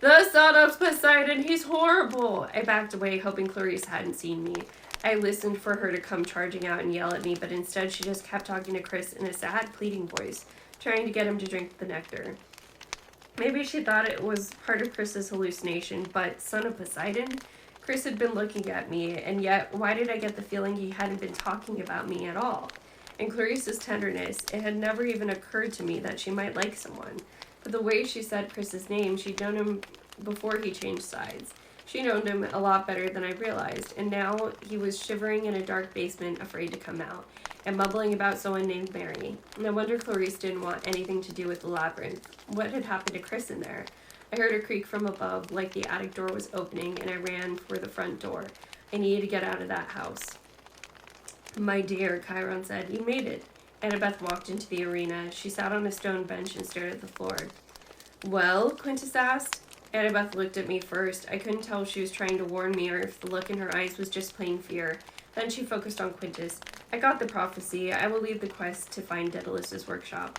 "The son of Poseidon, he's horrible!" I backed away, hoping Clarice hadn't seen me. I listened for her to come charging out and yell at me, but instead she just kept talking to Chris in a sad, pleading voice, trying to get him to drink the nectar. Maybe she thought it was part of Chris's hallucination, but son of Poseidon? Chris had been looking at me, and yet why did I get the feeling he hadn't been talking about me at all? In Clarice's tenderness, it had never even occurred to me that she might like someone. But the way she said Chris's name, she'd known him before he changed sides. She known him a lot better than I realized, and now he was shivering in a dark basement, afraid to come out, and mumbling about someone named Mary. No wonder Clarice didn't want anything to do with the labyrinth. What had happened to Chris in there? I heard a creak from above, like the attic door was opening, and I ran for the front door. I needed to get out of that house. "My dear," Chiron said, "you made it." Annabeth walked into the arena. She sat on a stone bench and stared at the floor. "Well?" Quintus asked. Annabeth looked at me first. I couldn't tell if she was trying to warn me or if the look in her eyes was just plain fear. Then she focused on Quintus. "I got the prophecy. I will lead the quest to find Daedalus's workshop."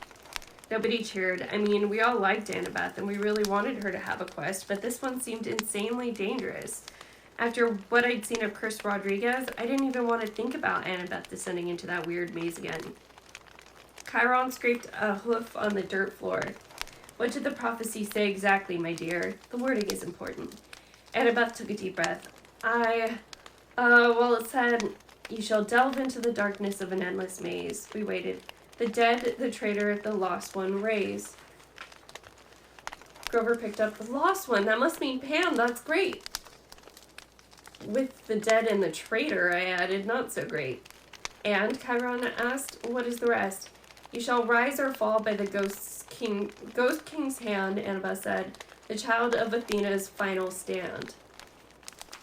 Nobody cheered. I mean, we all liked Annabeth, and we really wanted her to have a quest, but this one seemed insanely dangerous. After what I'd seen of Chris Rodriguez, I didn't even want to think about Annabeth descending into that weird maze again. Chiron scraped a hoof on the dirt floor. "What did the prophecy say exactly, my dear? The wording is important." Annabeth took a deep breath. Well, it said, "You shall delve into the darkness of an endless maze." We waited. "The dead, the traitor, the lost one, raise." Grover picked up. "The lost one? That must mean Pam. That's great." "With the dead and the traitor," I added. "Not so great." "And?" Chiron asked. "What is the rest?" "You shall rise or fall by the Ghost King's hand," Annabeth said. "The child of Athena's final stand."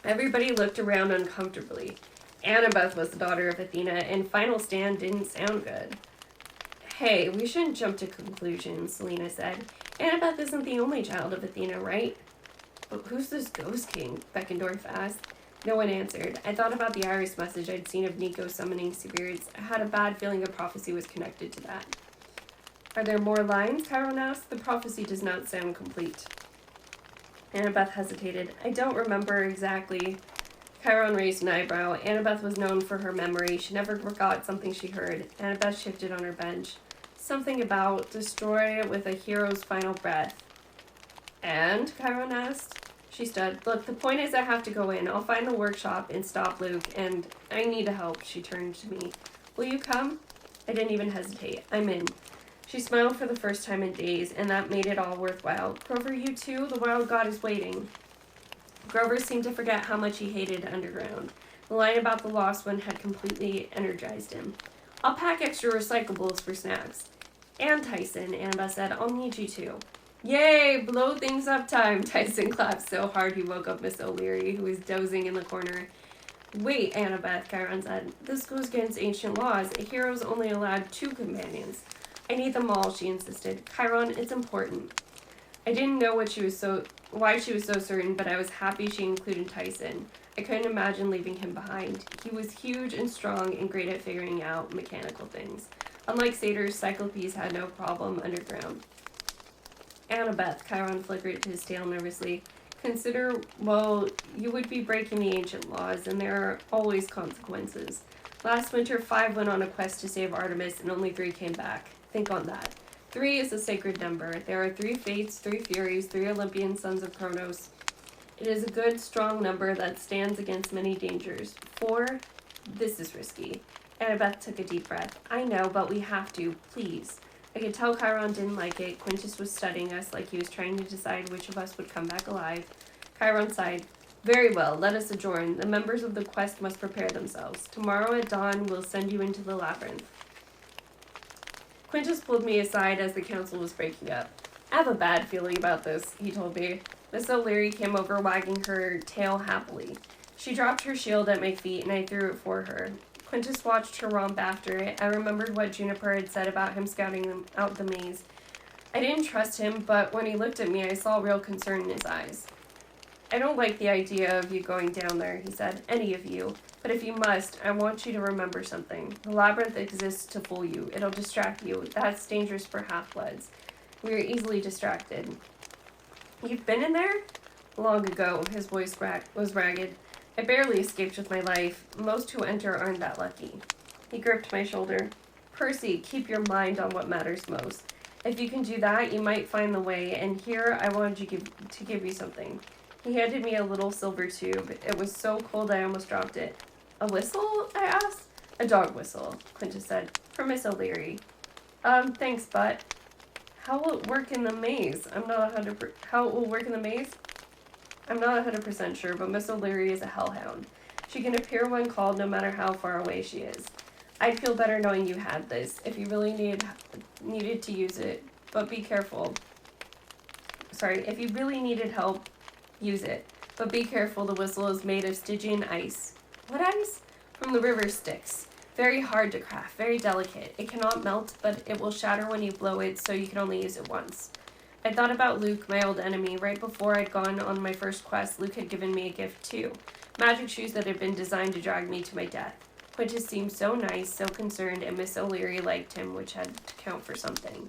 Everybody looked around uncomfortably. Annabeth was the daughter of Athena, and final stand didn't sound good. "Hey, we shouldn't jump to conclusions," Selena said. "Annabeth isn't the only child of Athena, right?" "But who's this Ghost King?" Beckendorf asked. No one answered. I thought about the Iris message I'd seen of Nico summoning spirits. I had a bad feeling a prophecy was connected to that. "Are there more lines?" Chiron asked. "The prophecy does not sound complete." Annabeth hesitated. "I don't remember exactly." Chiron raised an eyebrow. Annabeth was known for her memory. She never forgot something she heard. Annabeth shifted on her bench. "Something about destroy with a hero's final breath." "And?" Chiron asked. She stood. "Look, the point is I have to go in. I'll find the workshop and stop Luke, and I need help." She turned to me. "Will you come?" I didn't even hesitate. "I'm in." She smiled for the first time in days, and that made it all worthwhile. "Grover, you too? The wild god is waiting." Grover seemed to forget how much he hated Underground. The line about the lost one had completely energized him. "I'll pack extra recyclables for snacks." "And Tyson," Annabeth said, "I'll need you too." "Yay! Blow things up time!" Tyson clapped so hard he woke up Miss O'Leary, who was dozing in the corner. "Wait, Annabeth," Chiron said. "This goes against ancient laws. A hero's only allowed 2 companions." "I need them all," she insisted. "Chiron, it's important." I didn't know why she was so certain, but I was happy she included Tyson. I couldn't imagine leaving him behind. He was huge and strong and great at figuring out mechanical things. Unlike satyrs, cyclopes had no problem underground. Annabeth, Chiron flickered his tail nervously. Consider, well, you would be breaking the ancient laws, and there are always consequences. Last winter, 5 went on a quest to save Artemis, and only 3 came back. Think on that. 3 is a sacred number. There are 3 fates, 3 furies, 3 Olympian sons of Kronos. It is a good, strong number that stands against many dangers. 4, this is risky. Annabeth took a deep breath. I know, but we have to. Please. I could tell Chiron didn't like it. Quintus was studying us like he was trying to decide which of us would come back alive. Chiron sighed. Very well, let us adjourn. The members of the quest must prepare themselves. Tomorrow at dawn, we'll send you into the labyrinth. Quintus pulled me aside as the council was breaking up. I have a bad feeling about this, he told me. Miss O'Leary came over, wagging her tail happily. She dropped her shield at my feet, and I threw it for her. Quintus watched her romp after it. I remembered what Juniper had said about him scouting out the maze. I didn't trust him, but when he looked at me, I saw real concern in his eyes. I don't like the idea of you going down there, he said. Any of you. But if you must, I want you to remember something. The labyrinth exists to fool you. It'll distract you. That's dangerous for half-bloods. We are easily distracted. You've been in there? Long ago, his voice was ragged. I barely escaped with my life. Most who enter aren't that lucky. He gripped my shoulder. Percy, keep your mind on what matters most. If you can do that, you might find the way, and here I wanted to give you something. He handed me a little silver tube. It was so cold I almost dropped it. A whistle? I asked. A dog whistle, Quintus said. For Miss O'Leary. Thanks, but how will it work in the maze? How it will work in the maze? I'm not 100% sure, but Miss O'Leary is a hellhound. She can appear when called no matter how far away she is. I'd feel better knowing you had this, if you really needed to use it, but be careful. If you really needed help, use it. But be careful, the whistle is made of Stygian ice. What ice? From the river Styx. Very hard to craft, very delicate. It cannot melt, but it will shatter when you blow it, so you can only use it once. I thought about Luke, my old enemy. Right before I'd gone on my first quest, Luke had given me a gift too. Magic shoes that had been designed to drag me to my death. Quintus seemed so nice, so concerned, and Miss O'Leary liked him, which had to count for something.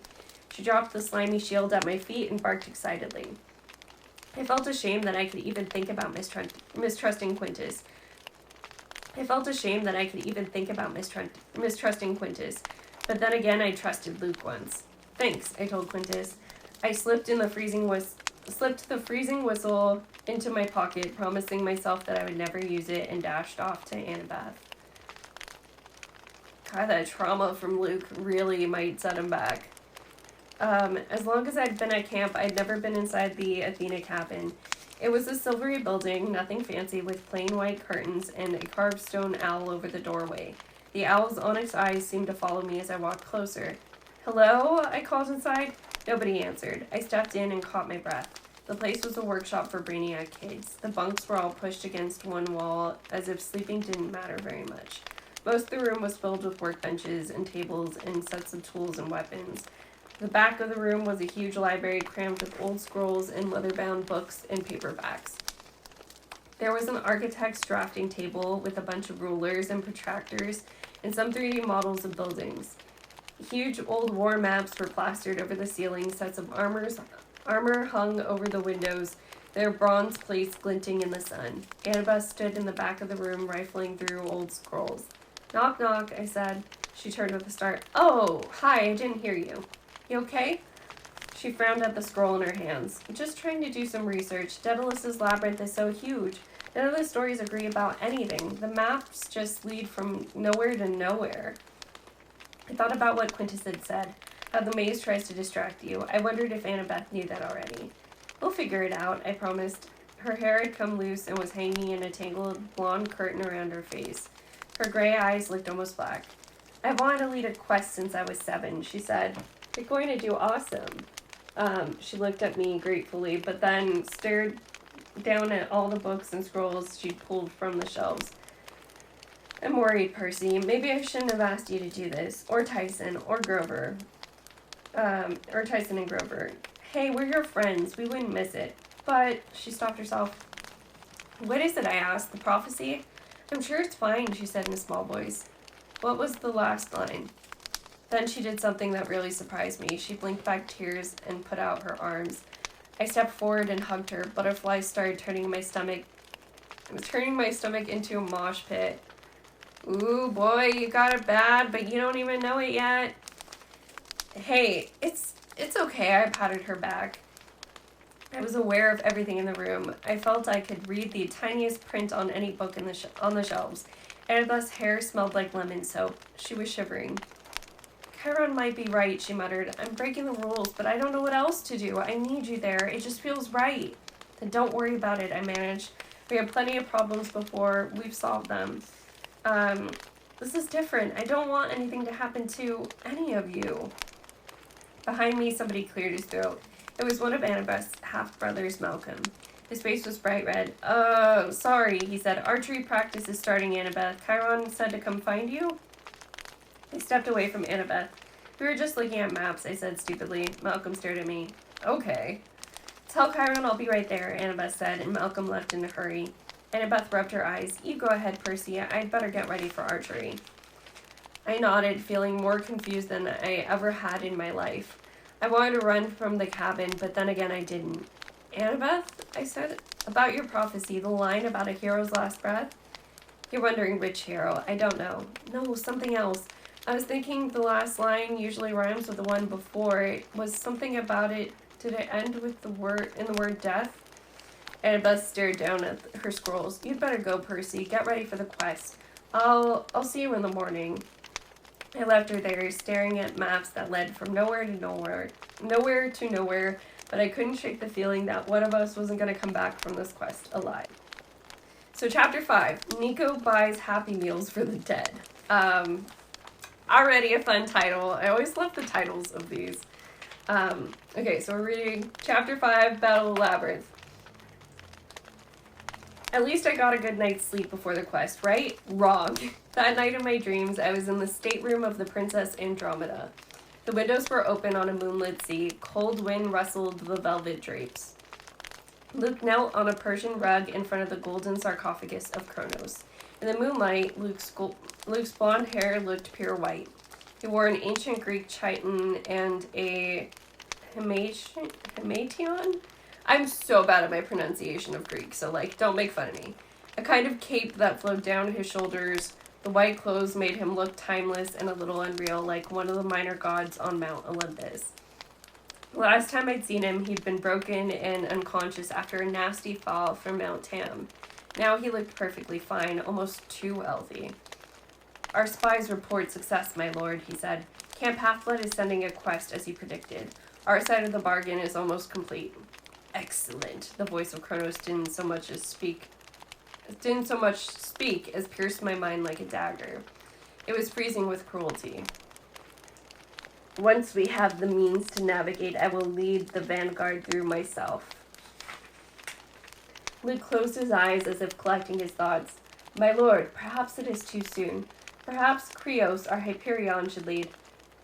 She dropped the slimy shield at my feet and barked excitedly. I felt ashamed that I could even think about mistrusting Quintus. But then again, I trusted Luke once. Thanks, I told Quintus. I slipped the freezing whistle into my pocket, promising myself that I would never use it, and dashed off to Annabeth. God, that trauma from Luke really might set him back. As long as I'd been at camp, I'd never been inside the Athena cabin. It was a silvery building, nothing fancy, with plain white curtains and a carved stone owl over the doorway. The owl's onyx eyes seemed to follow me as I walked closer. Hello? I called inside. Nobody answered. I stepped in and caught my breath. The place was a workshop for brainiac kids. The bunks were all pushed against one wall, as if sleeping didn't matter very much. Most of the room was filled with workbenches and tables and sets of tools and weapons. The back of the room was a huge library crammed with old scrolls and leather-bound books and paperbacks. There was an architect's drafting table with a bunch of rulers and protractors and some 3D models of buildings. Huge old war maps were plastered over the ceiling, sets of armor hung over the windows, their bronze plates glinting in the sun. Annabeth stood in the back of the room, rifling through old scrolls. Knock, knock, I said. She turned with a start. Oh, hi, I didn't hear you. You okay? She frowned at the scroll in her hands. Just trying to do some research. Daedalus's labyrinth is so huge. None of the stories agree about anything. The maps just lead from nowhere to nowhere. I thought about what Quintus had said, how the maze tries to distract you. I wondered if Annabeth knew that already. We'll figure it out, I promised. Her hair had come loose and was hanging in a tangled blonde curtain around her face. Her gray eyes looked almost black. I've wanted to lead a quest since I was 7, she said. You're going to do awesome. She looked at me gratefully, but then stared down at all the books and scrolls she'd pulled from the shelves. I'm worried, Percy. Maybe I shouldn't have asked you to do this. Or Tyson. Or Grover. Or Tyson and Grover. Hey, we're your friends. We wouldn't miss it. But, she stopped herself. What is it, I asked. The prophecy? I'm sure it's fine, she said in a small voice. What was the last line? Then she did something that really surprised me. She blinked back tears and put out her arms. I stepped forward and hugged her. Butterflies started turning my stomach into a mosh pit. Ooh, boy, you got it bad, but you don't even know it yet. Hey, it's okay, I patted her back. I was aware of everything in the room. I felt I could read the tiniest print on any book on the shelves. Annabeth's hair smelled like lemon soap. She was shivering. Chiron might be right, she muttered. I'm breaking the rules, but I don't know what else to do. I need you there. It just feels right. Then don't worry about it, I managed. We had plenty of problems before. We've solved them. This is different. I don't want anything to happen to any of you. Behind me, somebody cleared his throat. It was one of Annabeth's half-brothers, Malcolm. His face was bright red. Oh, sorry, he said. Archery practice is starting, Annabeth. Chiron said to come find you? I stepped away from Annabeth. We were just looking at maps, I said stupidly. Malcolm stared at me. Okay. Tell Chiron I'll be right there, Annabeth said, and Malcolm left in a hurry. Annabeth rubbed her eyes. You go ahead, Percy. I'd better get ready for archery. I nodded, feeling more confused than I ever had in my life. I wanted to run from the cabin, but then again I didn't. Annabeth, I said, about your prophecy, the line about a hero's last breath? You're wondering which hero. I don't know. No, something else. I was thinking the last line usually rhymes with the one before. It was something about it. Did it end with the word death? Annabeth stared down at her scrolls. You'd better go, Percy. Get ready for the quest. I'll see you in the morning. I left her there, staring at maps that led from nowhere to nowhere, but I couldn't shake the feeling that one of us wasn't going to come back from this quest alive. So chapter 5, Nico buys Happy Meals for the dead. Already a fun title. I always love the titles of these. Okay, so we're reading chapter 5, Battle of Labyrinth. At least I got a good night's sleep before the quest, right? Wrong. That night in my dreams, I was in the stateroom of the Princess Andromeda. The windows were open on a moonlit sea. Cold wind rustled the velvet drapes. Luke knelt on a Persian rug in front of the golden sarcophagus of Kronos. In the moonlight, Luke's blonde hair looked pure white. He wore an ancient Greek chiton and a himation? I'm so bad at my pronunciation of Greek, so, don't make fun of me. A kind of cape that flowed down his shoulders. The white clothes made him look timeless and a little unreal, like one of the minor gods on Mount Olympus. Last time I'd seen him, he'd been broken and unconscious after a nasty fall from Mount Tam. Now he looked perfectly fine, almost too healthy. Our spies report success, my lord, he said. Camp Half-Blood is sending a quest, as he predicted. Our side of the bargain is almost complete. Excellent. The voice of Kronos didn't so much speak as pierced my mind like a dagger. It was freezing with cruelty. Once we have the means to navigate, I will lead the vanguard through myself. Luke closed his eyes as if collecting his thoughts. My lord, perhaps it is too soon. Perhaps Krios or Hyperion should lead.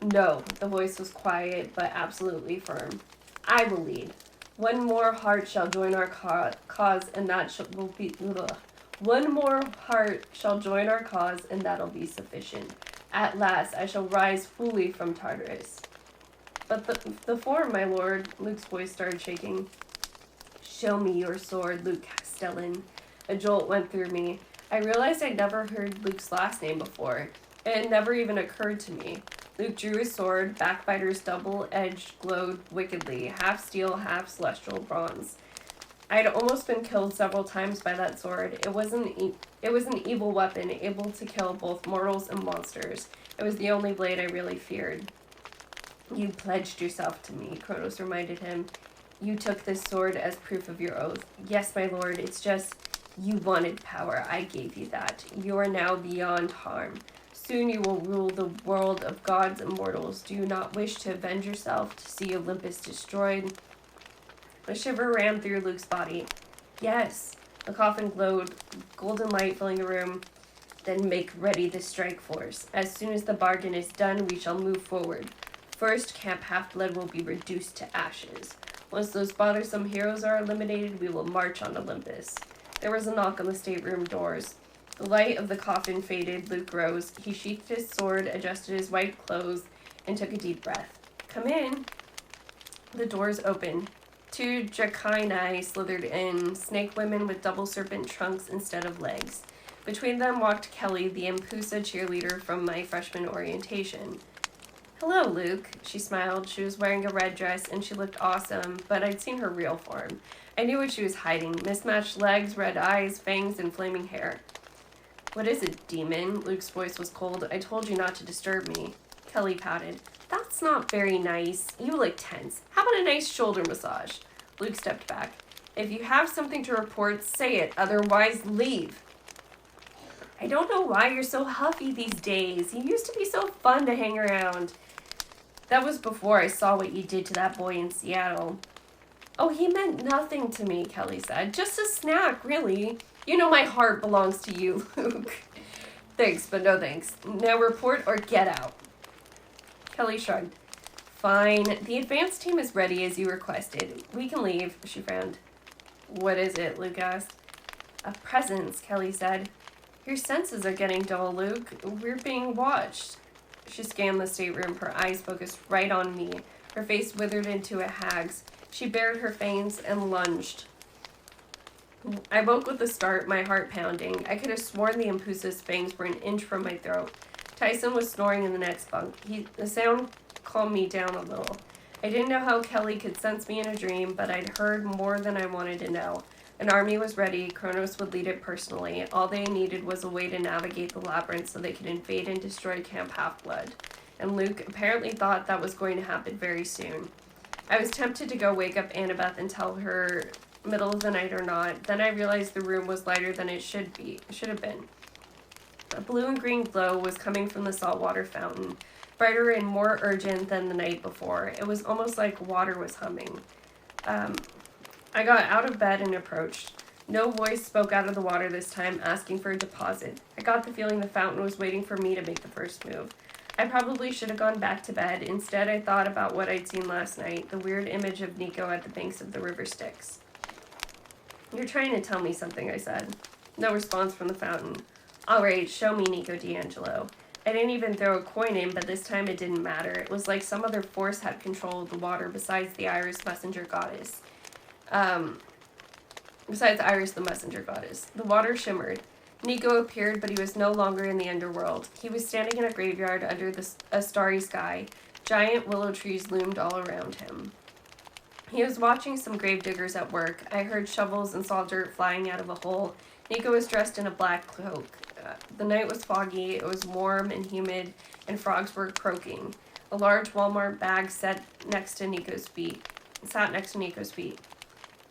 No, the voice was quiet but absolutely firm. I will lead. One more heart shall join our cause, and that'll be sufficient. At last, I shall rise fully from Tartarus. But the form, my lord, Luke's voice started shaking. Show me your sword, Luke Castellan. A jolt went through me. I realized I'd never heard Luke's last name before. It never even occurred to me. Luke drew his sword. Backbiter's double-edged glowed wickedly, half steel, half celestial bronze. I'd almost been killed several times by that sword. It was an evil weapon, able to kill both mortals and monsters. It was the only blade I really feared. You pledged yourself to me, Kronos reminded him. You took this sword as proof of your oath. Yes, my lord, it's just, you wanted power. I gave you that. You are now beyond harm. Soon you will rule the world of gods and mortals. Do you not wish to avenge yourself, to see Olympus destroyed? A shiver ran through Luke's body. Yes. The coffin glowed, golden light filling the room. Then make ready the strike force. As soon as the bargain is done, we shall move forward. First, Camp Half-Blood will be reduced to ashes. Once those bothersome heroes are eliminated, we will march on Olympus. There was a knock on the stateroom doors. The light of the coffin faded. Luke rose. He sheathed his sword, adjusted his white clothes, and took a deep breath. Come in. The doors opened. Two Dracaini slithered in, snake women with double serpent trunks instead of legs. Between them walked Kelly, the Impusa cheerleader from my freshman orientation. Hello, Luke, she smiled. She was wearing a red dress and she looked awesome, but I'd seen her real form. I knew what she was hiding. Mismatched legs, red eyes, fangs, and flaming hair. What is it, demon? Luke's voice was cold. I told you not to disturb me. Kelly pouted. That's not very nice. You look tense. How about a nice shoulder massage? Luke stepped back. If you have something to report, say it. Otherwise, leave. I don't know why you're so huffy these days. You used to be so fun to hang around. That was before I saw what you did to that boy in Seattle. Oh, he meant nothing to me, Kelly said. Just a snack, really. You know my heart belongs to you, Luke. Thanks, but no thanks. Now report or get out. Kelly shrugged. Fine. The advance team is ready as you requested. We can leave, she frowned. What is it? Luke asked. A presence, Kelly said. Your senses are getting dull, Luke. We're being watched. She scanned the stateroom, her eyes focused right on me. Her face withered into a hag's. She bared her fangs and lunged. I woke with a start, my heart pounding. I could have sworn the Impusa's fangs were an inch from my throat. Tyson was snoring in the next bunk. The sound calmed me down a little. I didn't know how Kelly could sense me in a dream, but I'd heard more than I wanted to know. An army was ready. Kronos would lead it personally. All they needed was a way to navigate the labyrinth so they could invade and destroy Camp Half-Blood. And Luke apparently thought that was going to happen very soon. I was tempted to go wake up Annabeth and tell her middle of the night or not. Then I realized the room was lighter than it should have been. A blue and green glow was coming from the saltwater fountain, brighter and more urgent than the night before. It was almost like water was humming. I got out of bed and approached. No voice spoke out of the water this time, asking for a deposit. I got the feeling the fountain was waiting for me to make the first move. I probably should have gone back to bed. Instead, I thought about what I'd seen last night, the weird image of Nico at the banks of the river Styx. You're trying to tell me something, I said. No response from the fountain. All right, show me, Nico D'Angelo. I didn't even throw a coin in, but this time it didn't matter. It was like some other force had control of the water besides the Iris messenger goddess. Besides Iris the messenger goddess. The water shimmered. Nico appeared, but he was no longer in the underworld. He was standing in a graveyard under a starry sky. Giant willow trees loomed all around him. He was watching some gravediggers at work. I heard shovels and saw dirt flying out of a hole. Nico was dressed in a black cloak. The night was foggy, it was warm and humid, and frogs were croaking. A large Walmart bag sat next to Nico's feet.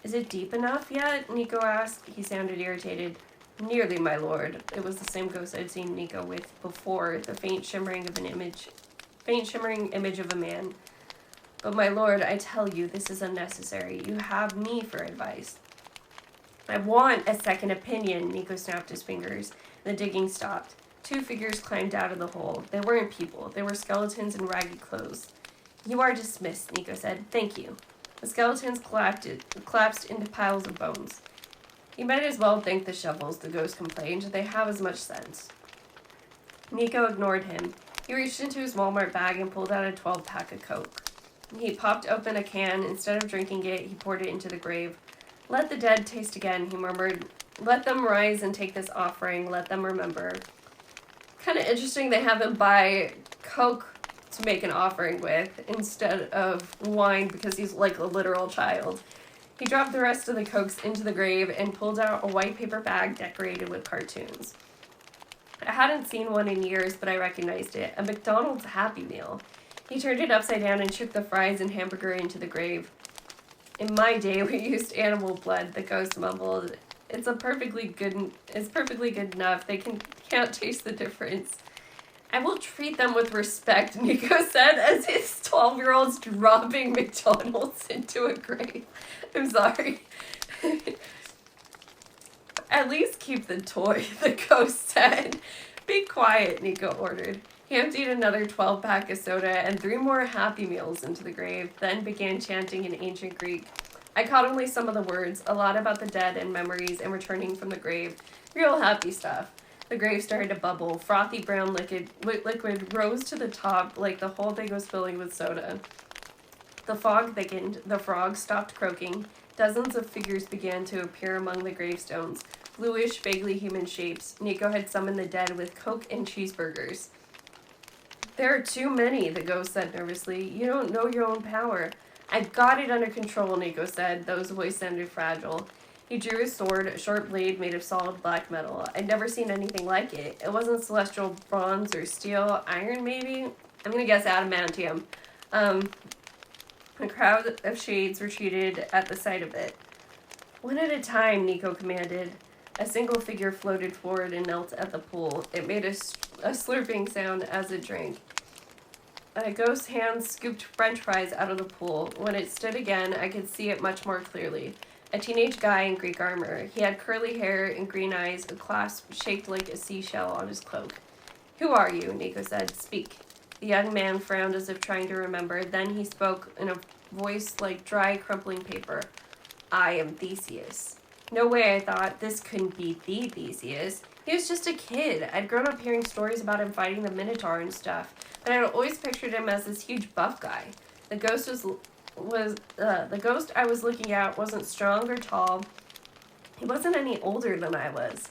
Is it deep enough yet? Nico asked. He sounded irritated. Nearly, my lord. It was the same ghost I'd seen Nico with before, the faint shimmering image of a man. But my lord, I tell you, this is unnecessary. You have me for advice. I want a second opinion, Nico snapped his fingers. The digging stopped. Two figures climbed out of the hole. They weren't people. They were skeletons in ragged clothes. You are dismissed, Nico said. Thank you. The skeletons collapsed into piles of bones. You might as well thank the shovels, the ghost complained. They have as much sense. Nico ignored him. He reached into his Walmart bag and pulled out a 12-pack of Coke. He popped open a can. Instead of drinking it, he poured it into the grave. Let the dead taste again, he murmured. Let them rise and take this offering. Let them remember. Kind of interesting they have him buy Coke to make an offering with instead of wine because he's like a literal child. He dropped the rest of the Cokes into the grave and pulled out a white paper bag decorated with cartoons. I hadn't seen one in years, but I recognized it. A McDonald's Happy Meal. He turned it upside down and shook the fries and hamburger into the grave. In my day, we used animal blood, the ghost mumbled. It's perfectly good enough. They can't taste the difference. I will treat them with respect, Nico said, as his 12-year-old's dropping McDonald's into a grave. I'm sorry. At least keep the toy, the ghost said. Be quiet, Nico ordered. He emptied another 12-pack of soda and 3 more Happy Meals into the grave, then began chanting in ancient Greek. I caught only some of the words, a lot about the dead and memories and returning from the grave. Real happy stuff. The grave started to bubble. Frothy brown liquid rose to the top like the whole thing was filling with soda. The fog thickened. The frogs stopped croaking. Dozens of figures began to appear among the gravestones. Bluish, vaguely human shapes. Nico had summoned the dead with Coke and cheeseburgers. There are too many, the ghost said nervously. You don't know your own power. I've got it under control, Nico said, though his voice sounded fragile. He drew his sword, a short blade made of solid black metal. I'd never seen anything like it. It wasn't celestial bronze or steel, iron maybe? I'm gonna guess adamantium. A crowd of shades retreated at the sight of it. One at a time, Nico commanded. A single figure floated forward and knelt at the pool. It made a slurping sound as it drank. A ghost's hand scooped french fries out of the pool. When it stood again, I could see it much more clearly. A teenage guy in Greek armor. He had curly hair and green eyes, a clasp shaped like a seashell on his cloak. Who are you? Nico said. Speak. The young man frowned as if trying to remember. Then he spoke in a voice like dry, crumpling paper. I am Theseus. No way, I thought. This couldn't be the Theseus. He was just a kid. I'd grown up hearing stories about him fighting the Minotaur and stuff, but I'd always pictured him as this huge buff guy. The ghost the ghost I was looking at wasn't strong or tall. He wasn't any older than I was.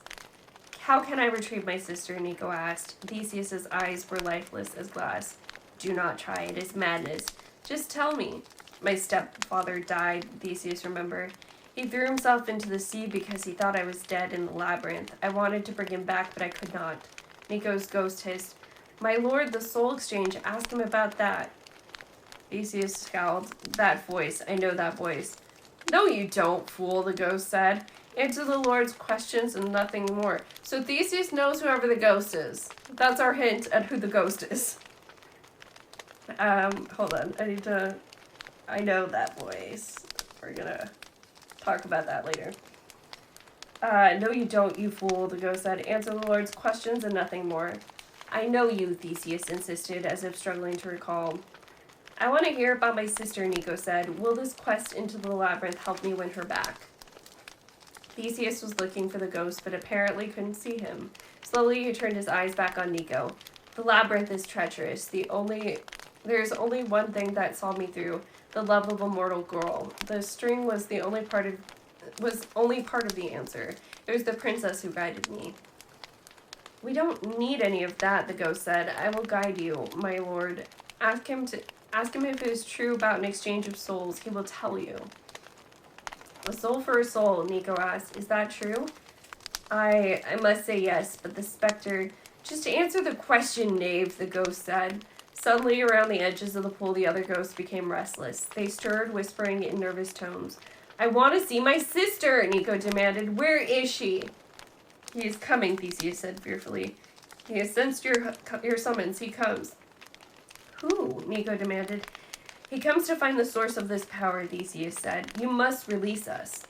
How can I retrieve my sister? Nico asked. Theseus's eyes were lifeless as glass. Do not try. It is madness. Just tell me. My stepfather died, Theseus remembered. He threw himself into the sea because he thought I was dead in the labyrinth. I wanted to bring him back, but I could not. Nico's ghost hissed. My lord, the soul exchange. Ask him about that. Theseus scowled. That voice. I know that voice. No, you don't, fool, the ghost said. Answer the Lord's questions and nothing more. So Theseus knows whoever the ghost is. That's our hint at who the ghost is. Hold on. I know that voice. We're gonna talk about that later. No you don't, you fool, the ghost said. Answer the Lord's questions and nothing more. I know you, Theseus insisted, as if struggling to recall. I want to hear about my sister, Nico said. Will this quest into the labyrinth help me win her back? Theseus was looking for the ghost, but apparently couldn't see him. Slowly, he turned his eyes back on Nico. The labyrinth is treacherous. There's only one thing that saw me through. The love of a mortal girl. The string was only part of the answer. It was the princess who guided me. We don't need any of that, the ghost said. I will guide you, my lord. Ask him if it is true about an exchange of souls. He will tell you. A soul for a soul, Nico asked. Is that true? I must say yes, but the specter... Just answer the question, knave, the ghost said. Suddenly, around the edges of the pool, the other ghosts became restless. They stirred, whispering in nervous tones. I want to see my sister, Nico demanded. Where is she? He is coming, Theseus said fearfully. He has sensed your summons. He comes. Who? Nico demanded. He comes to find the source of this power, Theseus said. You must release us.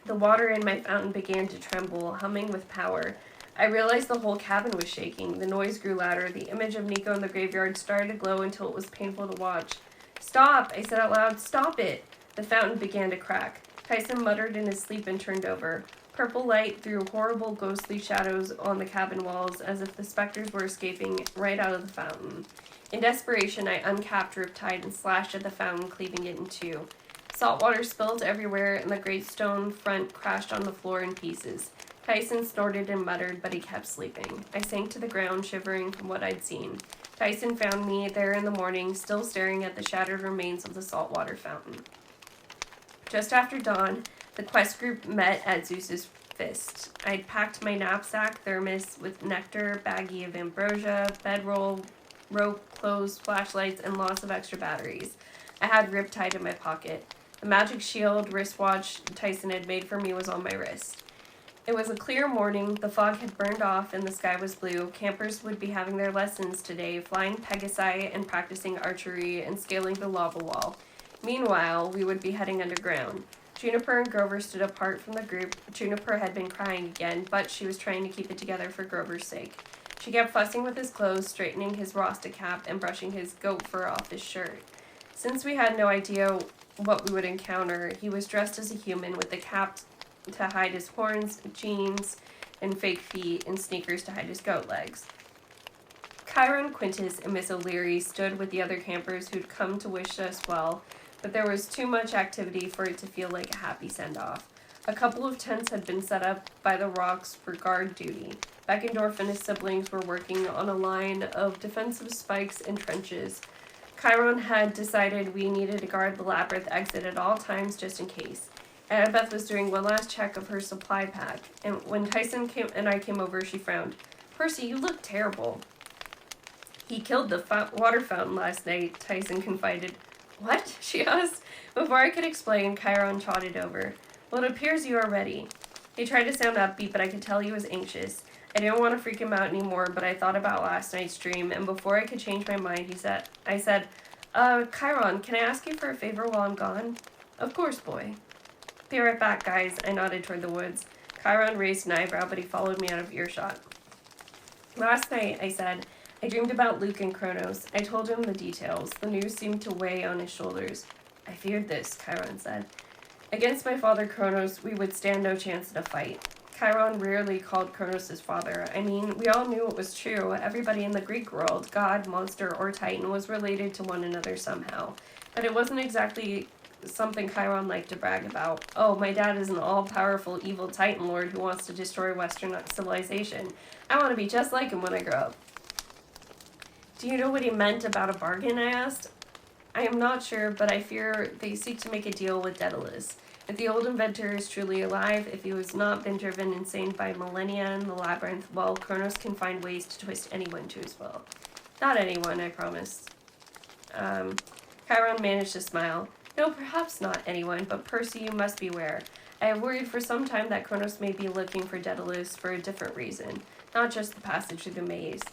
The water in my fountain began to tremble, humming with power. I realized the whole cabin was shaking. The noise grew louder. The image of Nico in the graveyard started to glow until it was painful to watch. Stop, I said out loud. Stop it. The fountain began to crack. Tyson muttered in his sleep and turned over. Purple light threw horrible ghostly shadows on the cabin walls as if the specters were escaping right out of the fountain. In desperation, I uncapped Riptide and slashed at the fountain, cleaving it in two. Salt water spilled everywhere, and the great stone front crashed on the floor in pieces. Tyson snorted and muttered, but he kept sleeping. I sank to the ground, shivering from what I'd seen. Tyson found me there in the morning, still staring at the shattered remains of the saltwater fountain. Just after dawn, the quest group met at Zeus's fist. I'd packed my knapsack, thermos with nectar, baggie of ambrosia, bedroll, rope, clothes, flashlights, and lots of extra batteries. I had Riptide in my pocket. The magic shield wristwatch Tyson had made for me was on my wrist. It was a clear morning. The fog had burned off and the sky was blue. Campers would be having their lessons today, flying Pegasi and practicing archery and scaling the lava wall. Meanwhile, we would be heading underground. Juniper and Grover stood apart from the group. Juniper had been crying again, but she was trying to keep it together for Grover's sake. She kept fussing with his clothes, straightening his Rasta cap, and brushing his goat fur off his shirt. Since we had no idea what we would encounter, he was dressed as a human with the cap to hide his horns, jeans, and fake feet and sneakers to hide his goat legs. Chiron, Quintus, and Miss O'Leary stood with the other campers who'd come to wish us well, but there was too much activity for it to feel like a happy send-off. A couple of tents had been set up by the rocks for guard duty. Beckendorf and his siblings were working on a line of defensive spikes and trenches. Chiron had decided we needed to guard the Labyrinth exit at all times just in case. Annabeth was doing one last check of her supply pack, and when Tyson and I came over, she frowned. "Percy, you look terrible." "He killed the water fountain last night," Tyson confided. "What?" she asked. Before I could explain, Chiron trotted over. "Well, it appears you are ready." He tried to sound upbeat, but I could tell he was anxious. I didn't want to freak him out anymore, but I thought about last night's dream, and before I could change my mind, I said, Chiron, can I ask you for a favor while I'm gone?" "Of course, boy." "Be right back, guys." I nodded toward the woods. Chiron raised an eyebrow, but he followed me out of earshot. "Last night," I said, "I dreamed about Luke and Kronos." I told him the details. The news seemed to weigh on his shoulders. "I feared this," Chiron said. "Against my father Kronos, we would stand no chance in a fight." Chiron rarely called Kronos his father. I mean, we all knew it was true. Everybody in the Greek world, god, monster, or titan, was related to one another somehow. But it wasn't exactly something Chiron liked to brag about. "Oh, my dad is an all-powerful evil titan lord who wants to destroy Western civilization. I want to be just like him when I grow up." "Do you know what he meant about a bargain?" I asked. "I am not sure, but I fear they seek to make a deal with Daedalus. If the old inventor is truly alive, if he has not been driven insane by millennia in the Labyrinth, well, Kronos can find ways to twist anyone to his will." "Not anyone," I promised. Chiron managed to smile. "No, perhaps not anyone, but Percy, you must beware. I have worried for some time that Kronos may be looking for Daedalus for a different reason, not just the passage through the maze."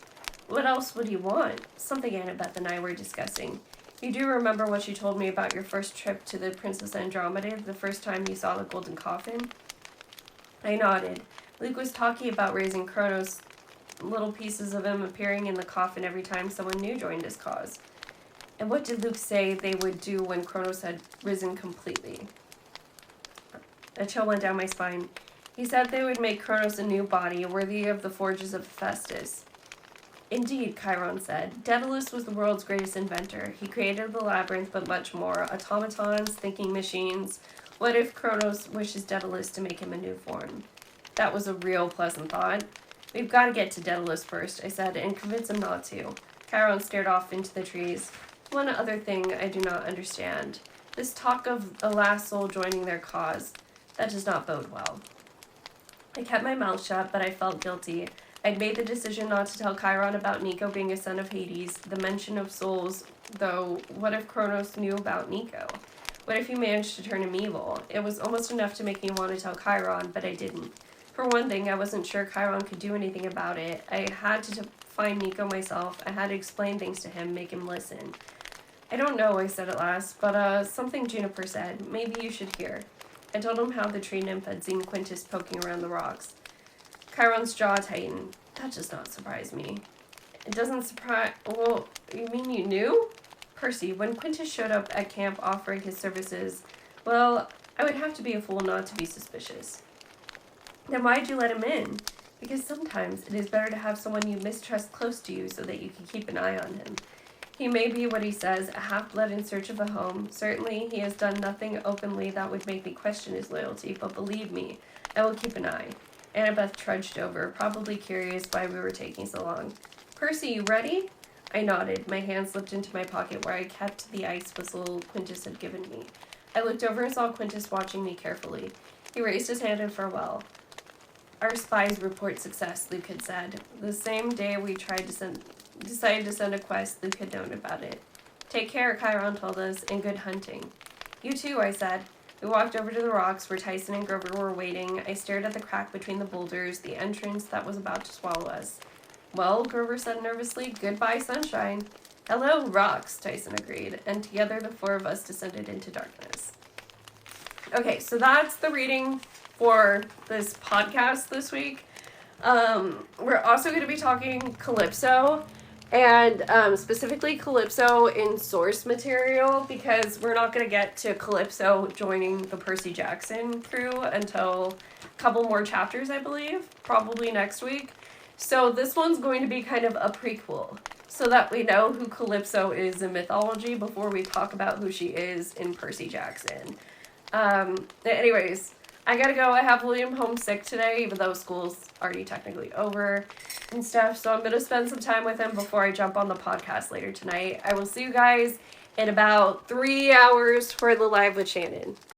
"What else would he want?" "Something Annabeth and I were discussing. You do remember what you told me about your first trip to the Princess Andromeda, the first time you saw the golden coffin?" I nodded. Luke was talking about raising Kronos, little pieces of him appearing in the coffin every time someone new joined his cause. "And what did Luke say they would do when Kronos had risen completely?" A chill went down my spine. "He said they would make Kronos a new body, worthy of the forges of Hephaestus." "Indeed," Chiron said. "Daedalus was the world's greatest inventor. He created the Labyrinth, but much more. Automatons, thinking machines. What if Kronos wishes Daedalus to make him a new form?" That was a real pleasant thought. "We've got to get to Daedalus first," I said, "and convince him not to." Chiron stared off into the trees. "One other thing I do not understand. This talk of a last soul joining their cause. That does not bode well." I kept my mouth shut, but I felt guilty. I'd made the decision not to tell Chiron about Nico being a son of Hades. The mention of souls, though, what if Kronos knew about Nico? What if he managed to turn him evil? It was almost enough to make me want to tell Chiron, but I didn't. For one thing, I wasn't sure Chiron could do anything about it. I had to find Nico myself. I had to explain things to him, make him listen. "I don't know," I said at last, "but something Juniper said. Maybe you should hear." I told him how the tree nymph had seen Quintus poking around the rocks. Chiron's jaw tightened. "That does not surprise me." "It doesn't surprise... Well, you mean you knew?" "Percy, when Quintus showed up at camp offering his services, well, I would have to be a fool not to be suspicious." "Then why'd you let him in?" "Because sometimes it is better to have someone you mistrust close to you so that you can keep an eye on him. He may be what he says, a half-blood in search of a home. Certainly, he has done nothing openly that would make me question his loyalty, but believe me, I will keep an eye." Annabeth trudged over, probably curious why we were taking so long. "Percy, you ready?" I nodded. My hand slipped into my pocket where I kept the ice whistle Quintus had given me. I looked over and saw Quintus watching me carefully. He raised his hand in farewell. "Our spies report success," Luke had said. The same day we decided to send a quest, Luke had known about it. "Take care," Chiron told us, "and good hunting." "You too," I said. We walked over to the rocks where Tyson and Grover were waiting. I stared at the crack between the boulders, the entrance that was about to swallow us. "Well," Grover said nervously, "goodbye, sunshine." "Hello, rocks," Tyson agreed, and together the four of us descended into darkness. Okay, so that's the reading for this podcast this week. We're also going to be talking Calypso, And specifically Calypso in source material, because we're not going to get to Calypso joining the Percy Jackson crew until a couple more chapters, I believe, probably next week. So this one's going to be kind of a prequel, so that we know who Calypso is in mythology before we talk about who she is in Percy Jackson. Anyways, I gotta go. I have William homesick today, even though school's already technically over and stuff. So I'm gonna spend some time with him before I jump on the podcast later tonight. I will see you guys in about 3 hours for the live with Shannon.